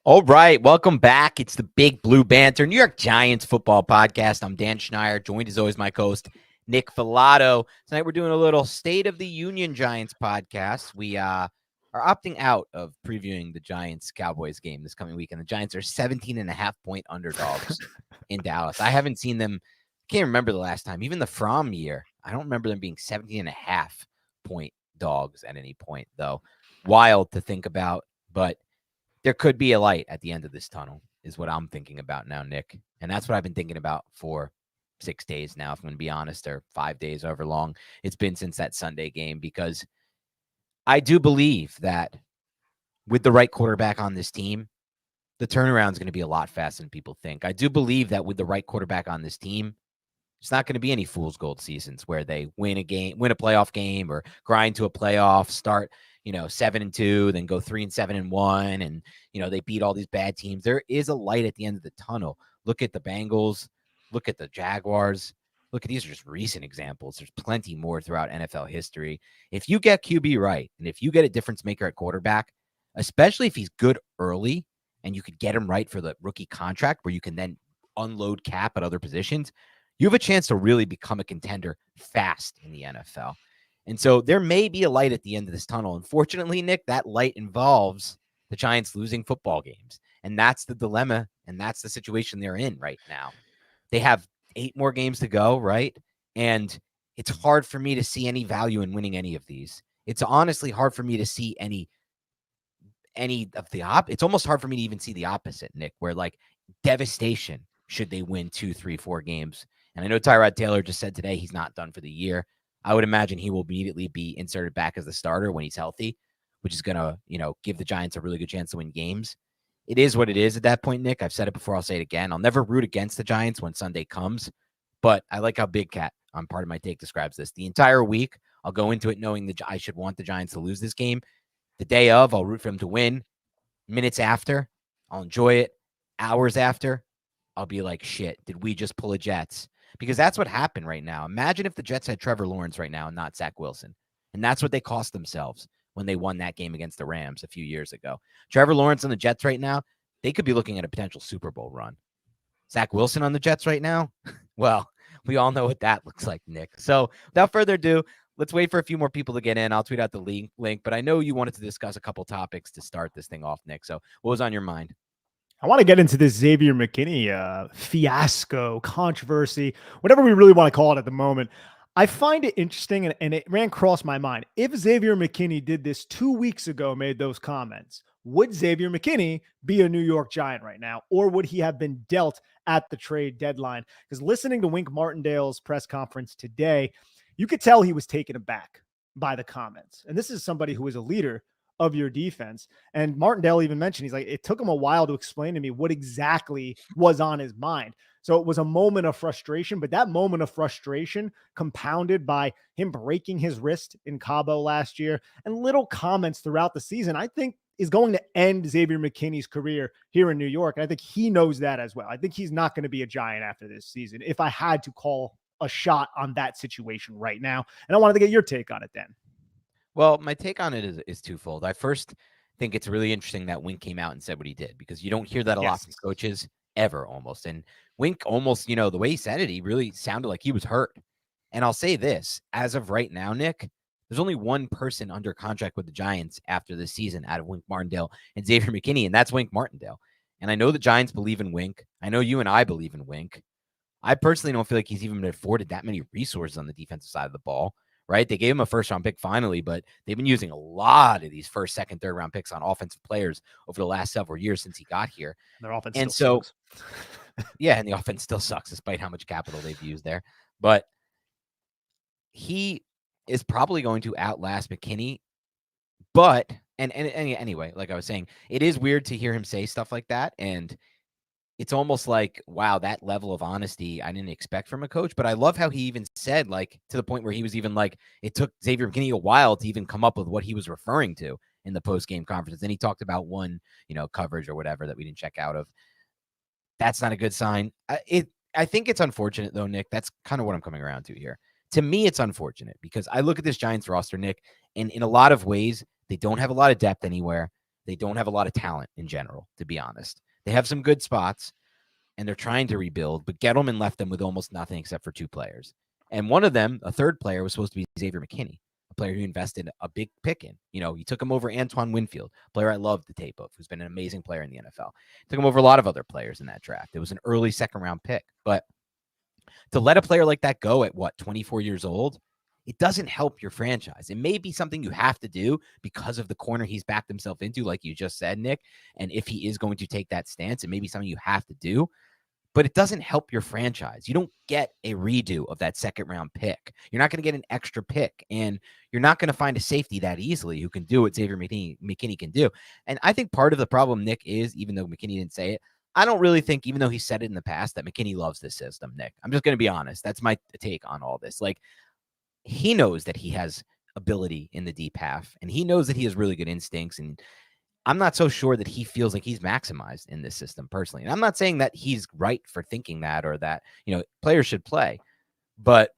All right, welcome back. It's the Big Blue Banter, New York Giants football podcast. I'm Dan Schneier, joined as always my co-host Nick Filato. Tonight we're doing a little State of the Union Giants podcast. We are opting out of previewing the Giants-Cowboys game this coming weekend. The Giants are 17.5-point underdogs in Dallas. I haven't seen them, can't remember the last time, even the Fromm year. I don't remember them being 17.5-point dogs at any point, though. Wild to think about, but there could be a light at the end of this tunnel is what I'm thinking about now, Nick. And that's what I've been thinking about for 6 days now, if I'm going to be honest, or 5 days, however long it's been since that Sunday game, because I do believe that with the right quarterback on this team, the turnaround is going to be a lot faster than people think. I do believe that with the right quarterback on this team, it's not going to be any fool's gold seasons where they win a playoff game, or grind to a playoff, start 7-2, then go 3-7-1, and they beat all these bad teams. There is a light at the end of the tunnel. Look at the Bengals, look at the Jaguars. Look at these are just recent examples. There's plenty more throughout NFL history. If you get QB right, and if you get a difference maker at quarterback, especially if he's good early, and you could get him right for the rookie contract where you can then unload cap at other positions, you have a chance to really become a contender fast in the NFL. And so there may be a light at the end of this tunnel. Unfortunately, Nick, that light involves the Giants losing football games. And that's the dilemma, and that's the situation they're in right now. They have 8 more games to go, right? And it's hard for me to see any value in winning any of these. It's honestly hard for me to see any of the it's almost hard for me to even see the opposite, Nick, where like devastation should they win 2, 3, 4 games. And I know Tyrod Taylor just said today he's not done for the year. I would imagine he will immediately be inserted back as the starter when he's healthy, which is going to, give the Giants a really good chance to win games. It is what it is at that point, Nick. I've said it before. I'll say it again. I'll never root against the Giants when Sunday comes, but I like how Big Cat on Part of My Take describes this. The entire week, I'll go into it knowing that I should want the Giants to lose this game. The day of, I'll root for them to win. Minutes after, I'll enjoy it. Hours after, I'll be like, shit, did we just pull a Jets? Because that's what happened right now. Imagine if the Jets had Trevor Lawrence right now and not Zach Wilson. And that's what they cost themselves when they won that game against the Rams a few years ago. Trevor Lawrence on the Jets right now, they could be looking at a potential Super Bowl run. Zach Wilson on the Jets right now? Well, we all know what that looks like, Nick. So without further ado, let's wait for a few more people to get in. I'll tweet out the link, but I know you wanted to discuss a couple topics to start this thing off, Nick. So what was on your mind? I want to get into this Xavier McKinney fiasco, controversy, whatever we really want to call it at the moment. I find it interesting, and it ran across my mind. If Xavier McKinney did this 2 weeks ago, made those comments, would Xavier McKinney be a New York Giant right now, or would he have been dealt at the trade deadline? Because listening to Wink Martindale's press conference today, you could tell he was taken aback by the comments. And this is somebody who is a leader of your defense. And Martindale even mentioned, he's like, it took him a while to explain to me what exactly was on his mind. So it was a moment of frustration, but that moment of frustration compounded by him breaking his wrist in Cabo last year and little comments throughout the season, I think is going to end Xavier McKinney's career here in New York. And I think he knows that as well. I think he's not going to be a Giant after this season, if I had to call a shot on that situation right now. And I wanted to get your take on it then. Well, my take on it is twofold. I first think it's really interesting that Wink came out and said what he did, because you don't hear that a lot from coaches ever almost. And Wink almost, the way he said it, he really sounded like he was hurt. And I'll say this, as of right now, Nick, there's only one person under contract with the Giants after this season out of Wink Martindale and Xavier McKinney, and that's Wink Martindale. And I know the Giants believe in Wink. I know you and I believe in Wink. I personally don't feel like he's even afforded that many resources on the defensive side of the ball. Right? They gave him a first-round pick finally, but they've been using a lot of these first, second, third-round picks on offensive players over the last several years since he got here. Their offense and still sucks. Yeah, and the offense still sucks despite how much capital they've used there. But he is probably going to outlast McKinney. But, and anyway, like I was saying, it is weird to hear him say stuff like that, and it's almost like, wow, that level of honesty I didn't expect from a coach. But I love how he even said, like, to the point where he was even like, it took Xavier McKinney a while to even come up with what he was referring to in the post-game conference. And he talked about one, coverage or whatever that we didn't check out of. That's not a good sign. I think it's unfortunate, though, Nick. That's kind of what I'm coming around to here. To me, it's unfortunate because I look at this Giants roster, Nick, and in a lot of ways, they don't have a lot of depth anywhere. They don't have a lot of talent in general, to be honest. They have some good spots, and they're trying to rebuild, but Gettleman left them with almost nothing except for 2 players. And one of them, a third player, was supposed to be Xavier McKinney, a player who invested a big pick in. He took him over Antoine Winfield, a player I love the tape of, who's been an amazing player in the NFL. Took him over a lot of other players in that draft. It was an early second-round pick. But to let a player like that go at, 24 years old, it doesn't help your franchise. It may be something you have to do because of the corner he's backed himself into, like you just said, Nick. And if he is going to take that stance, it may be something you have to do. But it doesn't help your franchise. You don't get a redo of that second-round pick. You're not going to get an extra pick, and you're not going to find a safety that easily who can do what Xavier McKinney can do. And I think part of the problem, Nick, is, even though McKinney didn't say it, I don't really think, even though he said it in the past, that McKinney loves this system, Nick. I'm just going to be honest. That's my take on all this. Like, he knows that he has ability in the deep half, and he knows that he has really good instincts, and I'm not so sure that he feels like he's maximized in this system personally. And I'm not saying that he's right for thinking that, or that, players should play. But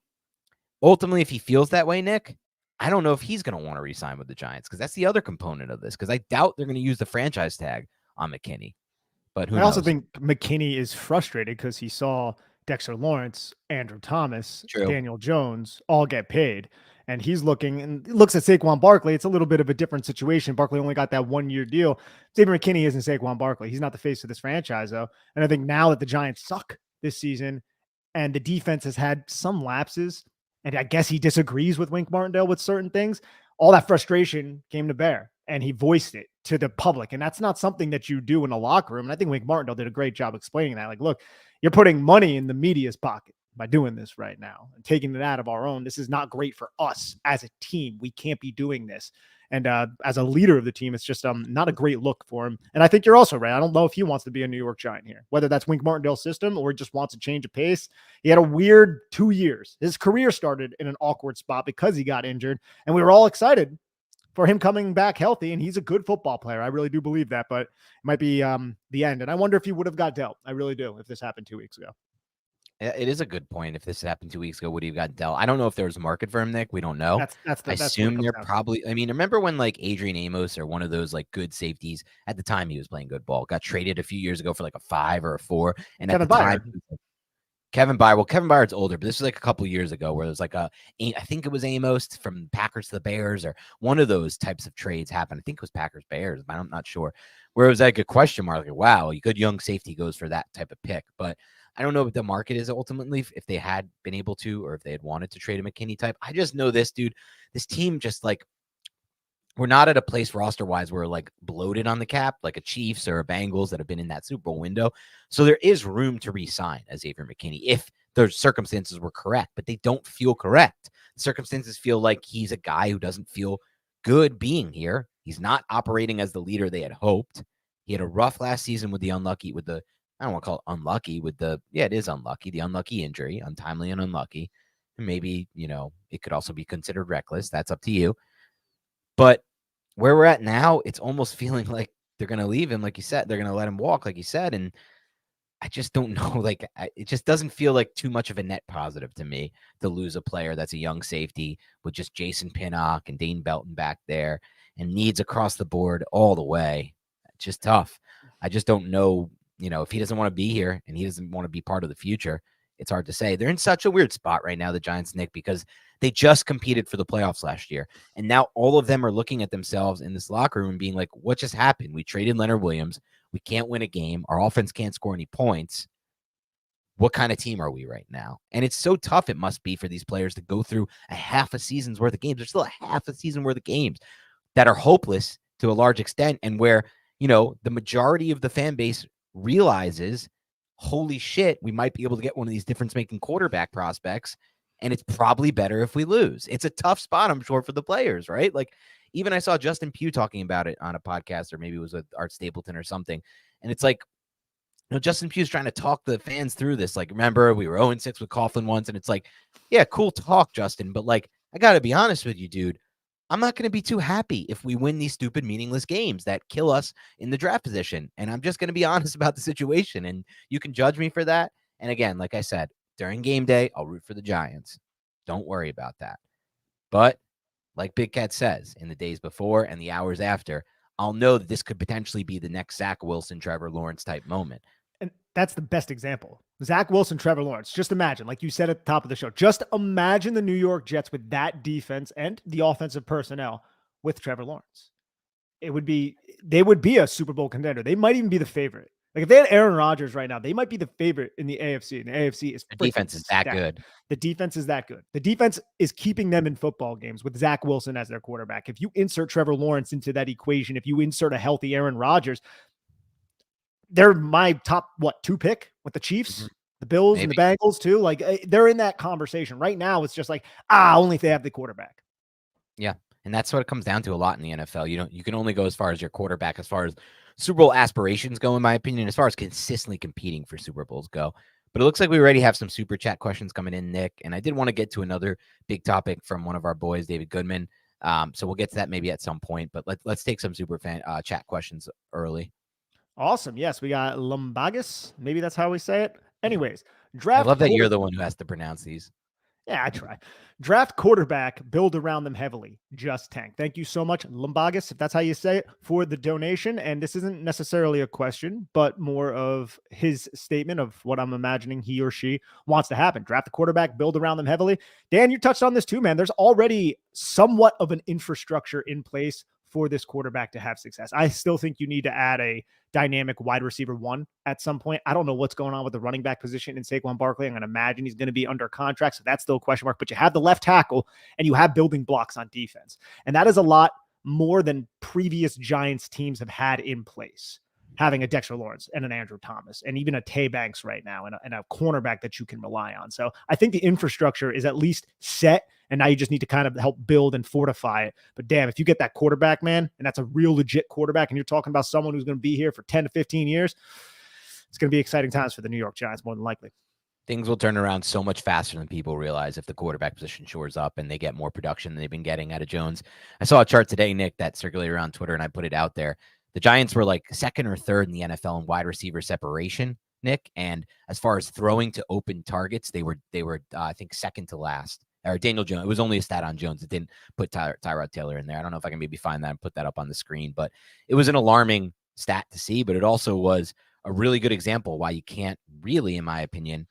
ultimately, if he feels that way, Nick, I don't know if he's going to want to re-sign with the Giants, because that's the other component of this, because I doubt they're going to use the franchise tag on McKinney. But who knows? I also think McKinney is frustrated because he saw Dexter Lawrence, Andrew Thomas, Daniel Jones all get paid. And he's looking and looks at Saquon Barkley. It's a little bit of a different situation. Barkley only got that 1-year deal. Xavier McKinney isn't Saquon Barkley. He's not the face of this franchise, though. And I think now that the Giants suck this season and the defense has had some lapses, and I guess he disagrees with Wink Martindale with certain things, all that frustration came to bear, and he voiced it to the public. And that's not something that you do in a locker room. And I think Wink Martindale did a great job explaining that. Like, look, you're putting money in the media's pocket by doing this right now and taking it out of our own. This is not great for us as a team. We can't be doing this. And as a leader of the team, it's just not a great look for him. And I think you're also right. I don't know if he wants to be a New York Giant here, whether that's Wink Martindale's system or he just wants a change of pace. He had a weird 2 years. His career started in an awkward spot because he got injured, and we were all excited for him coming back healthy, and he's a good football player. I really do believe that, but it might be the end. And I wonder if he would have got dealt. I really do, if this happened 2 weeks ago. It is a good point. If this happened 2 weeks ago, would he have got dealt? I don't know if there was a market for him, Nick. We don't know. I assume they're probably. I mean, remember when like Adrian Amos or one of those like good safeties at the time he was playing good ball got traded a few years ago for like a 5 or a 4, and at the time, Kevin Byard. Well, Kevin Byard's older, but this is like a couple years ago where there's like I think it was Amos from Packers to the Bears, or one of those types of trades happened. I think it was Packers Bears, but I'm not sure. Where it was like a question mark, like, wow, a good young safety goes for that type of pick, but I don't know what the market is ultimately, if they had been able to, or if they had wanted to trade a McKinney type. I just know this, dude. This team just like, we're not at a place roster-wise where we're like bloated on the cap, like a Chiefs or a Bengals that have been in that Super Bowl window. So there is room to re-sign as Xavier McKinney if the circumstances were correct, but they don't feel correct. The circumstances feel like he's a guy who doesn't feel good being here. He's not operating as the leader they had hoped. He had a rough last season with the I don't want to call it unlucky it is unlucky. The unlucky injury, untimely and unlucky. And maybe, it could also be considered reckless. That's up to you. But where we're at now, it's almost feeling like they're going to leave him. Like you said, they're going to let him walk, like you said. And I just don't know. It just doesn't feel like too much of a net positive to me to lose a player that's a young safety with just Jason Pinnock and Dane Belton back there and needs across the board all the way. It's just tough. I just don't know. If he doesn't want to be here and he doesn't want to be part of the future, it's hard to say. They're in such a weird spot right now, the Giants, Nick, because they just competed for the playoffs last year. And now all of them are looking at themselves in this locker room being like, what just happened? We traded Leonard Williams. We can't win a game. Our offense can't score any points. What kind of team are we right now? And it's so tough it must be for these players to go through a half a season's worth of games. There's still a half a season worth of games that are hopeless to a large extent, and where, the majority of the fan base realizes, holy shit, we might be able to get one of these difference-making quarterback prospects, and it's probably better if we lose. It's a tough spot, I'm sure, for the players, right? Like, even I saw Justin Pugh talking about it on a podcast, or maybe it was with Art Stapleton or something, and it's like, Justin Pugh's trying to talk the fans through this. Like, remember, we were 0-6 with Coughlin once, and it's like, yeah, cool talk, Justin, but like, I got to be honest with you, dude. I'm not going to be too happy if we win these stupid, meaningless games that kill us in the draft position. And I'm just going to be honest about the situation. And you can judge me for that. And again, like I said, during game day, I'll root for the Giants. Don't worry about that. But like Big Cat says, in the days before and the hours after, I'll know that this could potentially be the next Zach Wilson, Trevor Lawrence type moment. And that's the best example. Zach Wilson, Trevor Lawrence. Just imagine, like you said at the top of the show, just imagine the New York Jets with that defense and the offensive personnel with Trevor Lawrence. They would be a Super Bowl contender. They might even be the favorite. Like if they had Aaron Rodgers right now, they might be the favorite in the AFC. And the AFC is the defense is that good. The defense is that good. The defense is keeping them in football games with Zach Wilson as their quarterback. If you insert Trevor Lawrence into that equation, if you insert a healthy Aaron Rodgers, they're my top, 2 pick with the Chiefs, the Bills, and the Bengals too. Like they're in that conversation right now. It's just like, only if they have the quarterback. Yeah. And that's what it comes down to a lot in the NFL. You can only go as far as your quarterback, as far as Super Bowl aspirations go, in my opinion, as far as consistently competing for Super Bowls go. But it looks like we already have some super chat questions coming in, Nick. And I did want to get to another big topic from one of our boys, David Goodman. So we'll get to that maybe at some point. But let's take some super fan chat questions early. Awesome. Yes, we got Lumbagus. Maybe that's how we say it. Anyways, draft. I love that you're the one who has to pronounce these. Yeah, I try. Draft quarterback, build around them heavily. Just tank. Thank you so much, Lumbagus, if that's how you say it, for the donation. And this isn't necessarily a question, but more of his statement of what I'm imagining he or she wants to happen. Draft the quarterback, build around them heavily. Dan, you touched on this too, man. There's already somewhat of an infrastructure in place for this quarterback to have success. I still think you need to add a dynamic wide receiver 1 at some point. I don't know what's going on with the running back position in Saquon Barkley. I'm going to imagine he's going to be under contract, so that's still a question mark. But you have the left tackle and you have building blocks on defense. And that is a lot more than previous Giants teams have had in place. Having a Dexter Lawrence and an Andrew Thomas and even a Tay Banks right now and a cornerback that you can rely on. So I think the infrastructure is at least set, and now you just need to kind of help build and fortify it. But damn, if you get that quarterback, man, and that's a real legit quarterback, and you're talking about someone who's going to be here for 10 to 15 years, it's going to be exciting times for the New York Giants, more than likely. Things will turn around so much faster than people realize if the quarterback position shores up and they get more production than they've been getting out of Jones. I saw a chart today, Nick, that circulated around Twitter, and I put it out there. The Giants were like 2nd or 3rd in the NFL in wide receiver separation, Nick. And as far as throwing to open targets, they were I think 2nd to last. Or Daniel Jones. It was only a stat on Jones. It didn't put Tyrod Taylor in there. I don't know if I can maybe find that and put that up on the screen, but it was an alarming stat to see. But it also was a really good example why you can't really, in my opinion,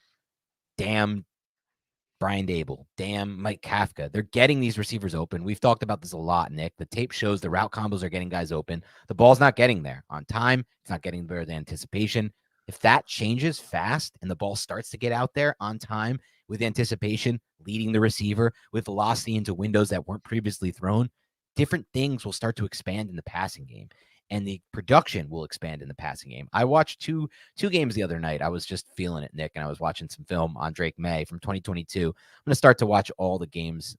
damn Brian Dable, damn Mike Kafka. They're getting these receivers open. We've talked about this a lot, Nick. The tape shows the route combos are getting guys open. The ball's not getting there on time. It's not getting there with anticipation. If that changes fast and the ball starts to get out there on time with anticipation, leading the receiver with velocity into windows that weren't previously thrown, different things will start to expand in the passing game. And the production will expand in the passing game. I watched two games the other night. I was just feeling it, Nick, and I was watching some film on Drake May from 2022. I'm going to start to watch all the games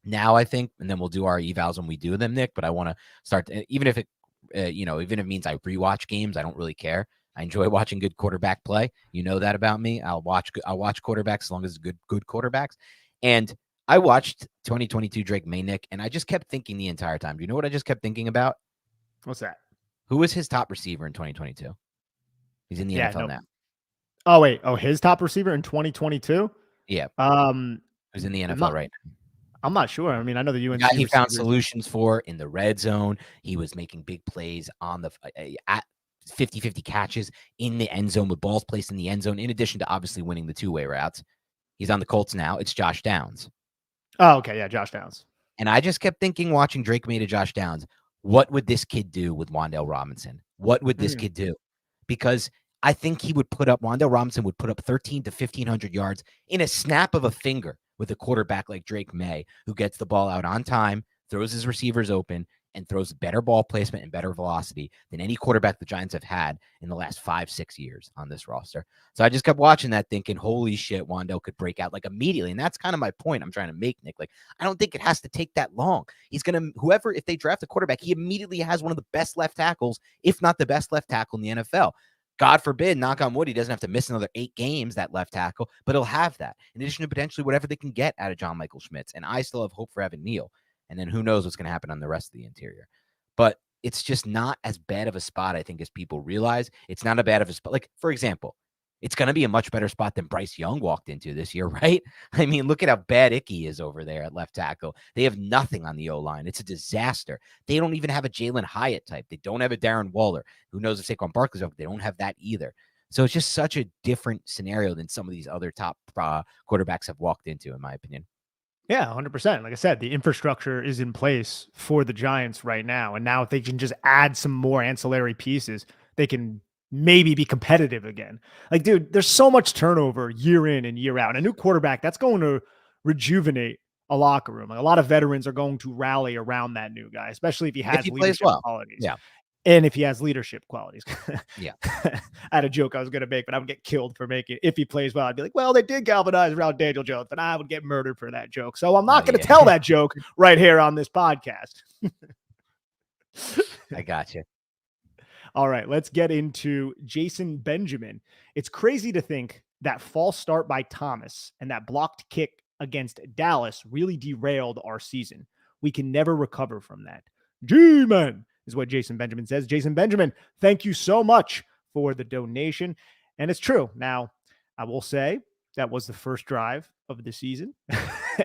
now, I think, and then we'll do our evals when we do them, Nick. But I want to start, even if it, even if it means I rewatch games, I don't really care. I enjoy watching good quarterback play. You know that about me. I'll watch quarterbacks as long as it's good quarterbacks. And I watched 2022 Drake May, Nick, and I just kept thinking the entire time. Do you know what I just kept thinking about? What's that? Who was his top receiver in 2022? He's in the NFL now. Oh, wait. Oh, his top receiver in 2022? Yeah. Who's in the NFL right now? I'm not sure. I mean, I know the UNC. He found solutions for in the red zone. He was making big plays on the at 50-50 catches in the end zone with balls placed in the end zone, in addition to obviously winning the two-way routes. He's on the Colts now. It's Josh Downs. Oh, okay. Yeah, Josh Downs. And I just kept thinking, watching Drake May to Josh Downs, what would this kid do with Wan'Dale Robinson? What would this kid do? Because I think Wan'Dale Robinson would put up 13 to 1,500 yards in a snap of a finger with a quarterback like Drake May, who gets the ball out on time, throws his receivers open, and throws better ball placement and better velocity than any quarterback the Giants have had in the last 5-6 years on this roster. So I just kept watching that thinking, holy shit, Wan'Dale could break out like immediately. And that's kind of my point I'm trying to make, Nick. Like, I don't think it has to take that long. He's going to, if they draft a quarterback, he immediately has one of the best left tackles, if not the best left tackle in the NFL. God forbid, knock on wood, he doesn't have to miss another 8 games, that left tackle, but he'll have that. In addition to potentially whatever they can get out of John Michael Schmitz. And I still have hope for Evan Neal. And then who knows what's going to happen on the rest of the interior. But it's just not as bad of a spot, I think, as people realize. It's not a bad of a spot. Like, for example, it's going to be a much better spot than Bryce Young walked into this year, right? I mean, look at how bad Icky is over there at left tackle. They have nothing on the O-line. It's a disaster. They don't even have a Jalen Hyatt type. They don't have a Darren Waller. Who knows if Saquon Barkley's over? They don't have that either. So it's just such a different scenario than some of these other top quarterbacks have walked into, in my opinion. Yeah, 100%. Like I said, the infrastructure is in place for the Giants right now. And now if they can just add some more ancillary pieces, they can maybe be competitive again. Like, dude, there's so much turnover year in and year out. And a new quarterback, that's going to rejuvenate a locker room. Like, a lot of veterans are going to rally around that new guy, especially if he has leadership qualities. Yeah. And if he has leadership qualities. Yeah. I had a joke I was going to make, but I would get killed for making it. If he plays well, I'd be like, well, they did galvanize around Daniel Jones, but I would get murdered for that joke. So I'm not going to tell that joke right here on this podcast. I got you. All right, let's get into Jason Benjamin. It's crazy to think that false start by Thomas and that blocked kick against Dallas really derailed our season. We can never recover from that. G-Man is what Jason Benjamin says. Jason Benjamin, thank you so much for the donation. And it's true. Now, I will say that was the first drive of the season.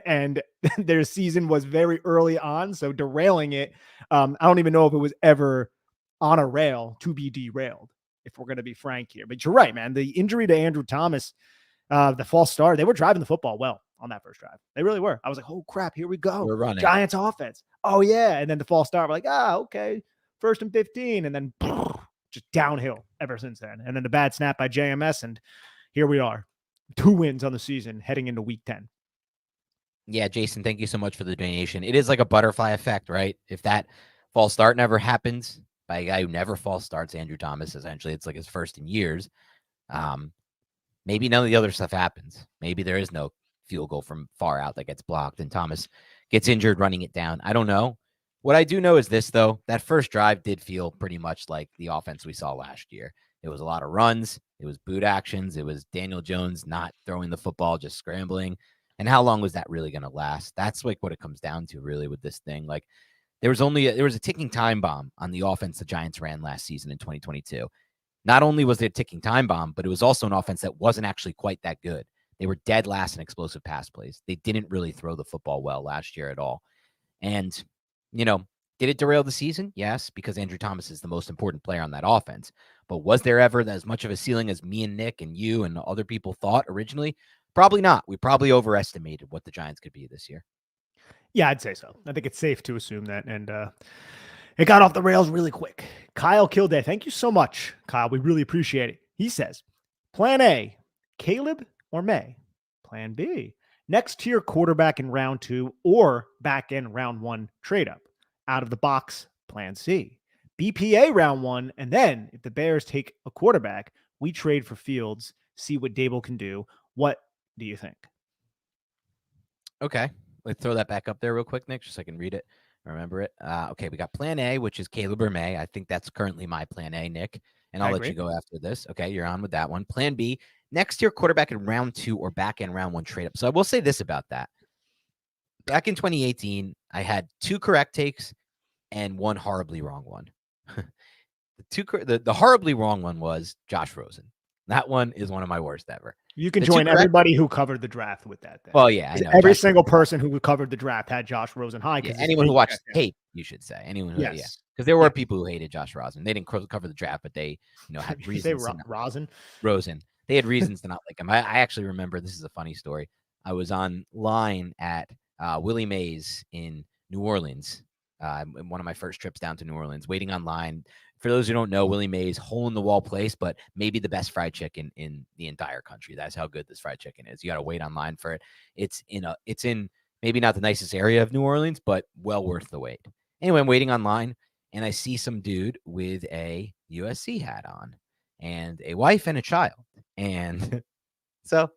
And their season was very early on. So derailing it, I don't even know if it was ever on a rail to be derailed, if we're going to be frank here. But you're right, man. The injury to Andrew Thomas, the false start, they were driving the football well on that first drive. They really were. I was like, oh, crap, here we go. We're running. Giants offense. Oh, yeah. And then the false start, we're like, okay. 1st and 15, and then just downhill ever since then. And then the bad snap by JMS, and here we are. 2 wins on the season heading into week 10. Yeah, Jason, thank you so much for the donation. It is like a butterfly effect, right? If that false start never happens by a guy who never false starts, Andrew Thomas, essentially, it's like his first in years. Maybe none of the other stuff happens. Maybe there is no field goal from far out that gets blocked and Thomas gets injured running it down. I don't know. What I do know is this, though. That first drive did feel pretty much like the offense we saw last year. It was a lot of runs. It was boot actions. It was Daniel Jones not throwing the football, just scrambling. And how long was that really going to last? That's like what it comes down to really with this thing. Like there was a ticking time bomb on the offense the Giants ran last season in 2022. Not only was it a ticking time bomb, but it was also an offense that wasn't actually quite that good. They were dead last in explosive pass plays. They didn't really throw the football well last year at all. And did it derail the season? Yes, because Andrew Thomas is the most important player on that offense. But was there ever as much of a ceiling as me and Nick and you and other people thought originally? Probably not. We probably overestimated what the Giants could be this year. Yeah, I'd say so. I think it's safe to assume that. And it got off the rails really quick. Kyle Kilday, thank you so much, Kyle. We really appreciate it. He says, Plan A, Caleb or May? Plan B, next tier quarterback in round 2 or back end round 1 trade up. Out of the box, Plan C, BPA round 1. And then if the Bears take a quarterback, we trade for Fields, see what Dable can do. What do you think? Okay. Let's throw that back up there real quick, Nick, just so I can read it. Remember it. Okay, we got Plan A, which is Caleb or May. I think that's currently my Plan A, Nick. And I'll let you go after this. Okay, you're on with that one. Plan B, next year quarterback in round 2 or back end round 1 trade up. So I will say this about that. Back in 2018, I had 2 correct takes and 1 horribly wrong one. The horribly wrong one was Josh Rosen. That one is one of my worst ever. You can join everybody who covered the draft with that. Then. Well, yeah, I know. Every single person who covered the draft had Josh Rosen high. Yeah, anyone who watched tape, you should say. Anyone who, because there were people who hated Josh Rosen. They didn't cover the draft, but they, had reasons. Rosen. They had reasons to not like him. I actually remember, this is a funny story. I was online at Willie Mays in New Orleans, in one of my first trips down to New Orleans, waiting online. For those who don't know, Willie Mays, hole-in-the-wall place, but maybe the best fried chicken in the entire country. That's how good this fried chicken is. You got to wait online for it. It's in maybe not the nicest area of New Orleans, but well worth the wait. Anyway, I'm waiting online, and I see some dude with a USC hat on and a wife and a child. And so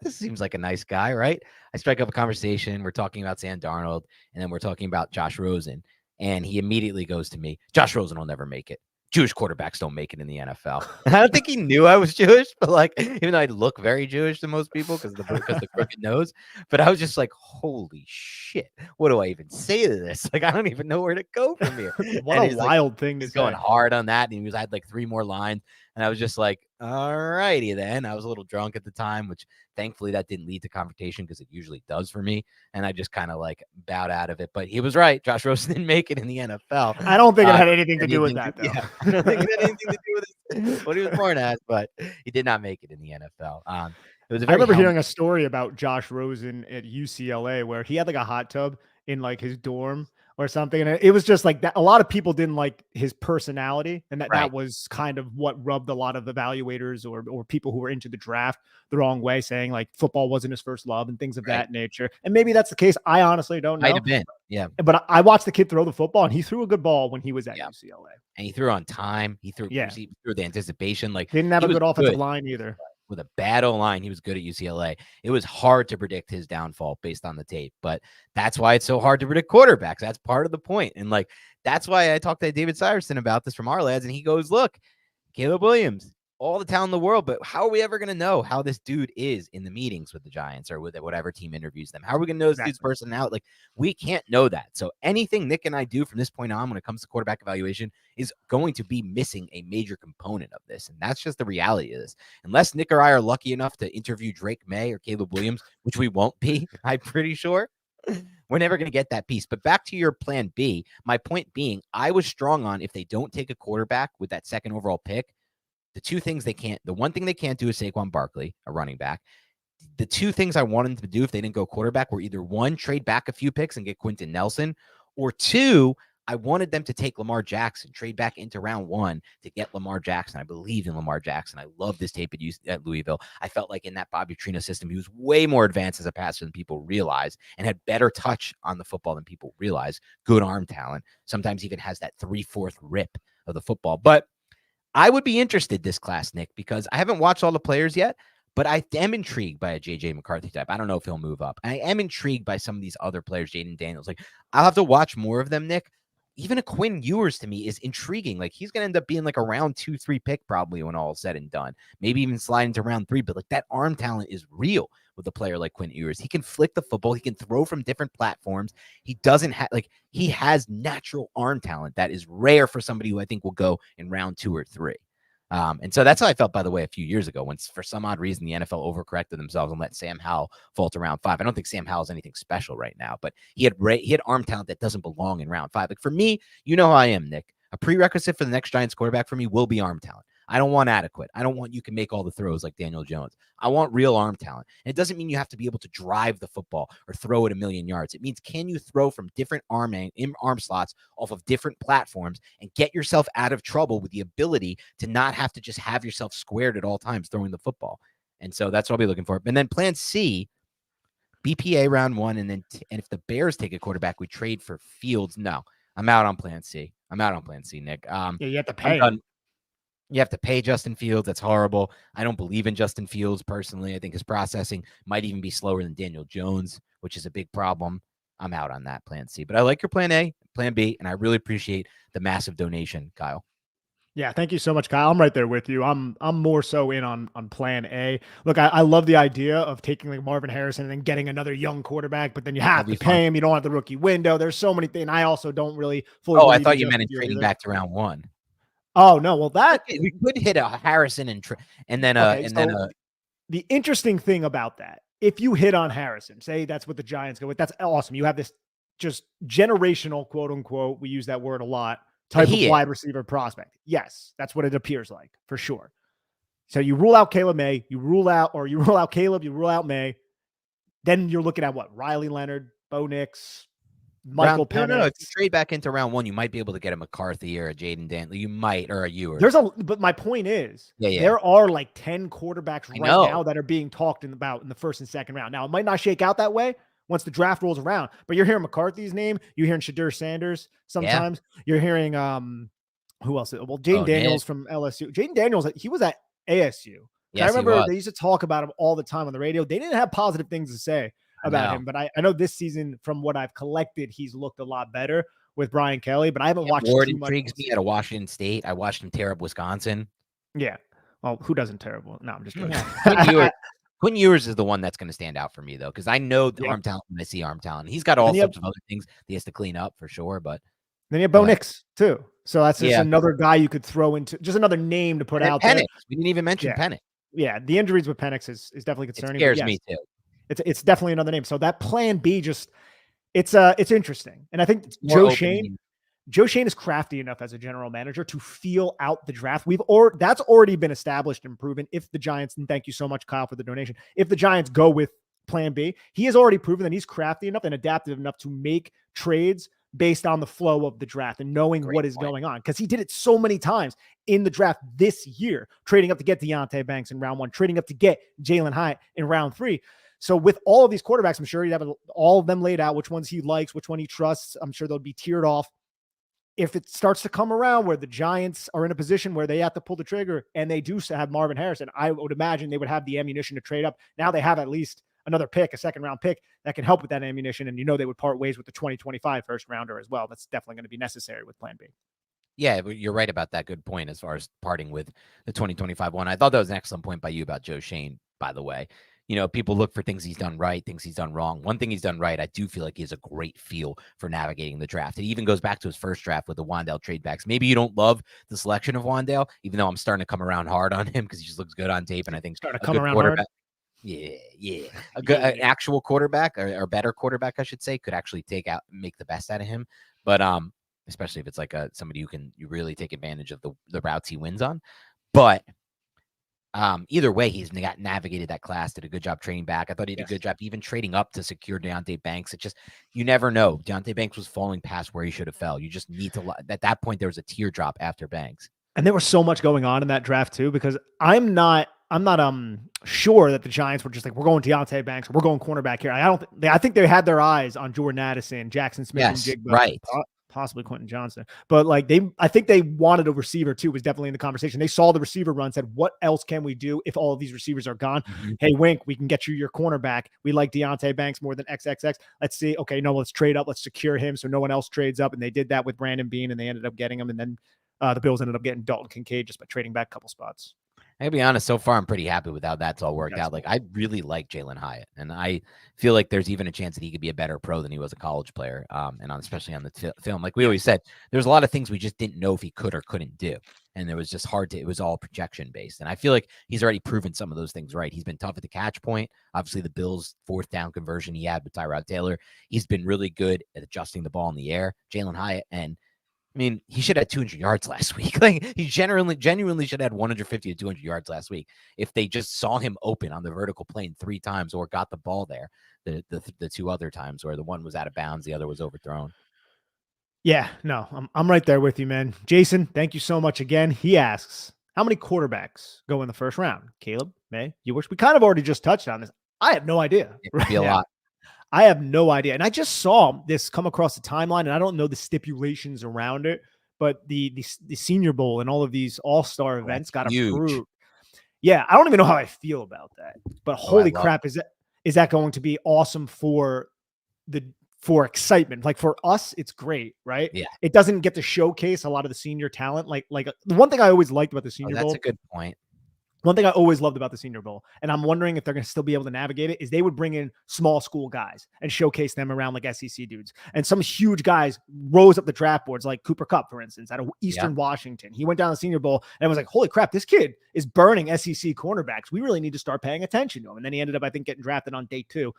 this seems like a nice guy, right? I strike up a conversation. We're talking about Sam Darnold, and then we're talking about Josh Rosen. And he immediately goes to me, Josh Rosen will never make it. Jewish quarterbacks don't make it in the NFL. And I don't think he knew I was Jewish, but even though I look very Jewish to most people because the crooked nose, but I was just like, holy shit, what do I even say to this? I don't even know where to go from here. What a wild thing to say. He's going hard on that. And I had 3 more lines. And I was just like, all righty then. I was a little drunk at the time, which thankfully that didn't lead to confrontation because it usually does for me. And I just kind of like bowed out of it. But he was right. Josh Rosen didn't make it in the NFL. I don't think it had anything to do with that, though. Yeah, I don't think it had anything to do with what he was born as, but he did not make it in the NFL. It was a I very remember hearing a story about Josh Rosen at UCLA where he had like a hot tub in like his dorm or something. And it was just like that. A lot of people didn't like his personality. And that Right. was kind of what rubbed a lot of evaluators or people who were into the draft the wrong way, saying like football wasn't his first love and things of that nature. And maybe that's the case. I honestly don't know. Might have been. Yeah. But I watched the kid throw the football and he threw a good ball when he was at UCLA. And he threw on time. He threw the anticipation. Like didn't have a good offensive line either. With a bad O-line, he was good at UCLA. It was hard to predict his downfall based on the tape, but that's why it's so hard to predict quarterbacks. That's part of the point. And like, that's why I talked to David Syverson about this from our lads, and he goes, look, Caleb Williams, all the talent in the world, but how are we ever going to know how this dude is in the meetings with the Giants or with whatever team interviews them? How are we going to know this dude's personality? Like, we can't know that. So anything Nick and I do from this point on when it comes to quarterback evaluation is going to be missing a major component of this. And that's just the reality of this. Unless Nick or I are lucky enough to interview Drake May or Caleb Williams, which we won't be, I'm pretty sure, we're never going to get that piece. But back to your plan B, my point being, I was strong on if they don't take a quarterback with that second overall pick, the one thing they can't do is Saquon Barkley, a running back. The two things I wanted them to do if they didn't go quarterback were either one, trade back a few picks and get Quentin Nelson, or two, I wanted them to take Lamar Jackson, trade back into round 1 to get Lamar Jackson. I believe in Lamar Jackson. I love this tape at Louisville. I felt like in that Bobby Petrino system, he was way more advanced as a passer than people realize and had better touch on the football than people realize. Good arm talent. Sometimes even has that 3/4 rip of the football. But I would be interested this class, Nick, because I haven't watched all the players yet, but I am intrigued by a JJ McCarthy type. I don't know if he'll move up. I am intrigued by some of these other players, Jaden Daniels. Like, I'll have to watch more of them, Nick. Even a Quinn Ewers to me is intriguing. Like, he's going to end up being like a round 2-3 pick probably when all is said and done. Maybe even slide into round 3, but like that arm talent is real with a player like Quinn Ewers. He can flick the football. He can throw from different platforms. He doesn't have he has natural arm talent that is rare for somebody who I think will go in round 2 or 3. And so that's how I felt, by the way, a few years ago when for some odd reason the NFL overcorrected themselves and let Sam Howell fall to round 5. I don't think Sam Howell is anything special right now, but he had arm talent that doesn't belong in round 5. Like for me, you know how I am, Nick. A prerequisite for the next Giants quarterback for me will be arm talent. I don't want adequate. I don't want you can make all the throws like Daniel Jones. I want real arm talent. And it doesn't mean you have to be able to drive the football or throw it a million yards. It means can you throw from different arm slots off of different platforms and get yourself out of trouble with the ability to not have to just have yourself squared at all times throwing the football. And so that's what I'll be looking for. And then plan C, BPA round 1. And if the Bears take a quarterback, we trade for Fields. No, I'm out on plan C. Nick. Yeah, you have to pay. You have to pay Justin Fields. That's horrible. I don't believe in Justin Fields personally. I think his processing might even be slower than Daniel Jones, which is a big problem. I'm out on that plan C. But I like your plan A, plan B, and I really appreciate the massive donation, Kyle. Yeah, thank you so much, Kyle. I'm right there with you. I'm more so in on plan A. Look, I love the idea of taking like Marvin Harrison and then getting another young quarterback, but then you have to pay him. You don't have the rookie window. There's so many things. I also don't really fully. Oh, I thought you meant in trading back to round 1. Oh no, well we could hit a Harrison and then the interesting thing about that, if you hit on Harrison, say that's what the Giants go with, that's awesome. You have this just generational, quote unquote, we use that word a lot, type of wide receiver prospect. Yes, that's what it appears like for sure. So you rule out Caleb May, you rule out Caleb, you rule out May. Then you're looking at what? Riley Leonard, Bo Nix, Michael Penix. No. If you trade back into round 1, you might be able to get a McCarthy or a Jaden Dantley. You might, or a Ewers. But my point is, there are like 10 quarterbacks right now that are being talked about in the first and second round. Now, it might not shake out that way once the draft rolls around, but you're hearing McCarthy's name. You're hearing Shadur Sanders sometimes. Yeah. You're hearing, who else? Well, Jaden Daniels from LSU. Jaden Daniels, he was at ASU. Yes, I remember they used to talk about him all the time on the radio. They didn't have positive things to say about him, but I know this season, from what I've collected, he's looked a lot better with Brian Kelly, but I haven't watched Ward intrigues me out of Washington State. I watched him tear up Wisconsin. Yeah. Well, who doesn't terrible? No, I'm just kidding. Quinn Ewers is the one that's going to stand out for me, though, because I know the arm talent when I see arm talent. He's got all sorts of other things he has to clean up for sure, but then you have Bo Nix, too. So that's just Yeah. another guy you could throw into, just another name to put And out Penix. there. We didn't even mention Yeah. Penix. Yeah, the injuries with Penix is definitely It concerning. scares But me yes, too. it's definitely another name. So that plan B just it's interesting. And I think It's more Joe open. Shane is crafty enough as a general manager to feel out the draft. That's already been established and proven. If the Giants, and thank you so much, Kyle, for the donation. If the Giants go with plan B, he has already proven that he's crafty enough and adaptive enough to make trades based on the flow of the draft and knowing what is going on. Because he did it so many times in the draft this year, trading up to get Deonte Banks in round 1, trading up to get Jalen Hyatt in round 3. So with all of these quarterbacks, I'm sure he'd have all of them laid out, which ones he likes, which one he trusts. I'm sure they'll be tiered off. If it starts to come around where the Giants are in a position where they have to pull the trigger and they do have Marvin Harrison, I would imagine they would have the ammunition to trade up. Now they have at least another pick, a second round pick that can help with that ammunition. And they would part ways with the 2025 first rounder as well. That's definitely going to be necessary with plan B. Yeah, you're right about that. Good point as far as parting with the 2025 one. I thought that was an excellent point by you about Joe Shane, by the way. People look for things he's done right, things he's done wrong. One thing he's done right, I do feel like he has a great feel for navigating the draft. It even goes back to his first draft with the Wan'Dale trade backs. Maybe you don't love the selection of Wan'Dale, even though I'm starting to come around hard on him because he just looks good on tape. And I think starting to come around hard. Yeah. An actual quarterback or better quarterback, I should say, could actually make the best out of him. But especially if it's like somebody you really take advantage of the routes he wins on. But either way, he's navigated that class, did a good job trading back. I thought he did a good job even trading up to secure Deonte Banks. It just, you never know. Deonte Banks was falling past where he should have fell. You just need to, at that point, there was a teardrop after Banks. And there was so much going on in that draft too, because I'm not sure that the Giants were just like, we're going Deonte Banks, we're going cornerback here. I think they had their eyes on Jordan Addison, Jackson Smith, and Jigba, right. Possibly Quentin Johnson. But I think they wanted a receiver too, was definitely in the conversation. They saw the receiver run, said, what else can we do if all of these receivers are gone? Mm-hmm. Hey, Wink, we can get you your cornerback. We like Deonte Banks more than XXX. Let's see. Okay, no, let's trade up. Let's secure him so no one else trades up. And they did that with Brandon Beane, and they ended up getting him. And then the Bills ended up getting Dalton Kincaid just by trading back a couple spots. I gotta be honest, so far I'm pretty happy with how that's all worked out. Like, I really like Jalen Hyatt, and I feel like there's even a chance that he could be a better pro than he was a college player. Especially on the film, like we always said, there's a lot of things we just didn't know if he could or couldn't do, and it was just it was all projection based. And I feel like he's already proven some of those things right. He's been tough at the catch point. Obviously, the Bills' 4th down conversion he had with Tyrod Taylor, he's been really good at adjusting the ball in the air. Jalen Hyatt, and I mean, he should have 200 yards last week. Like, he genuinely should have had 150 to 200 yards last week if they just saw him open on the vertical plane 3 times or got the ball there the 2 other times where the one was out of bounds, the other was overthrown. Yeah, no, I'm right there with you, man. Jason, thank you so much again. He asks, how many quarterbacks go in the first round? Caleb, May, you wish? We kind of already just touched on this. I have no idea. It could be a lot. I have no idea. And I just saw this come across the timeline, and I don't know the stipulations around it, but the Senior Bowl and all of these all-star events got approved. Yeah, I don't even know how I feel about that. But holy crap, is that going to be awesome for excitement? Like, for us, it's great, right? Yeah. It doesn't get to showcase a lot of the senior talent. Like the one thing I always liked about the Senior Bowl. That's a good point. One thing I always loved about the Senior Bowl, and I'm wondering if they're going to still be able to navigate it, is they would bring in small school guys and showcase them around like SEC dudes. And some huge guys rose up the draft boards, like Cooper Kupp, for instance, out of Eastern Washington. He went down the Senior Bowl and was like, holy crap, this kid is burning SEC cornerbacks. We really need to start paying attention to him. And then he ended up, I think, getting drafted on day 2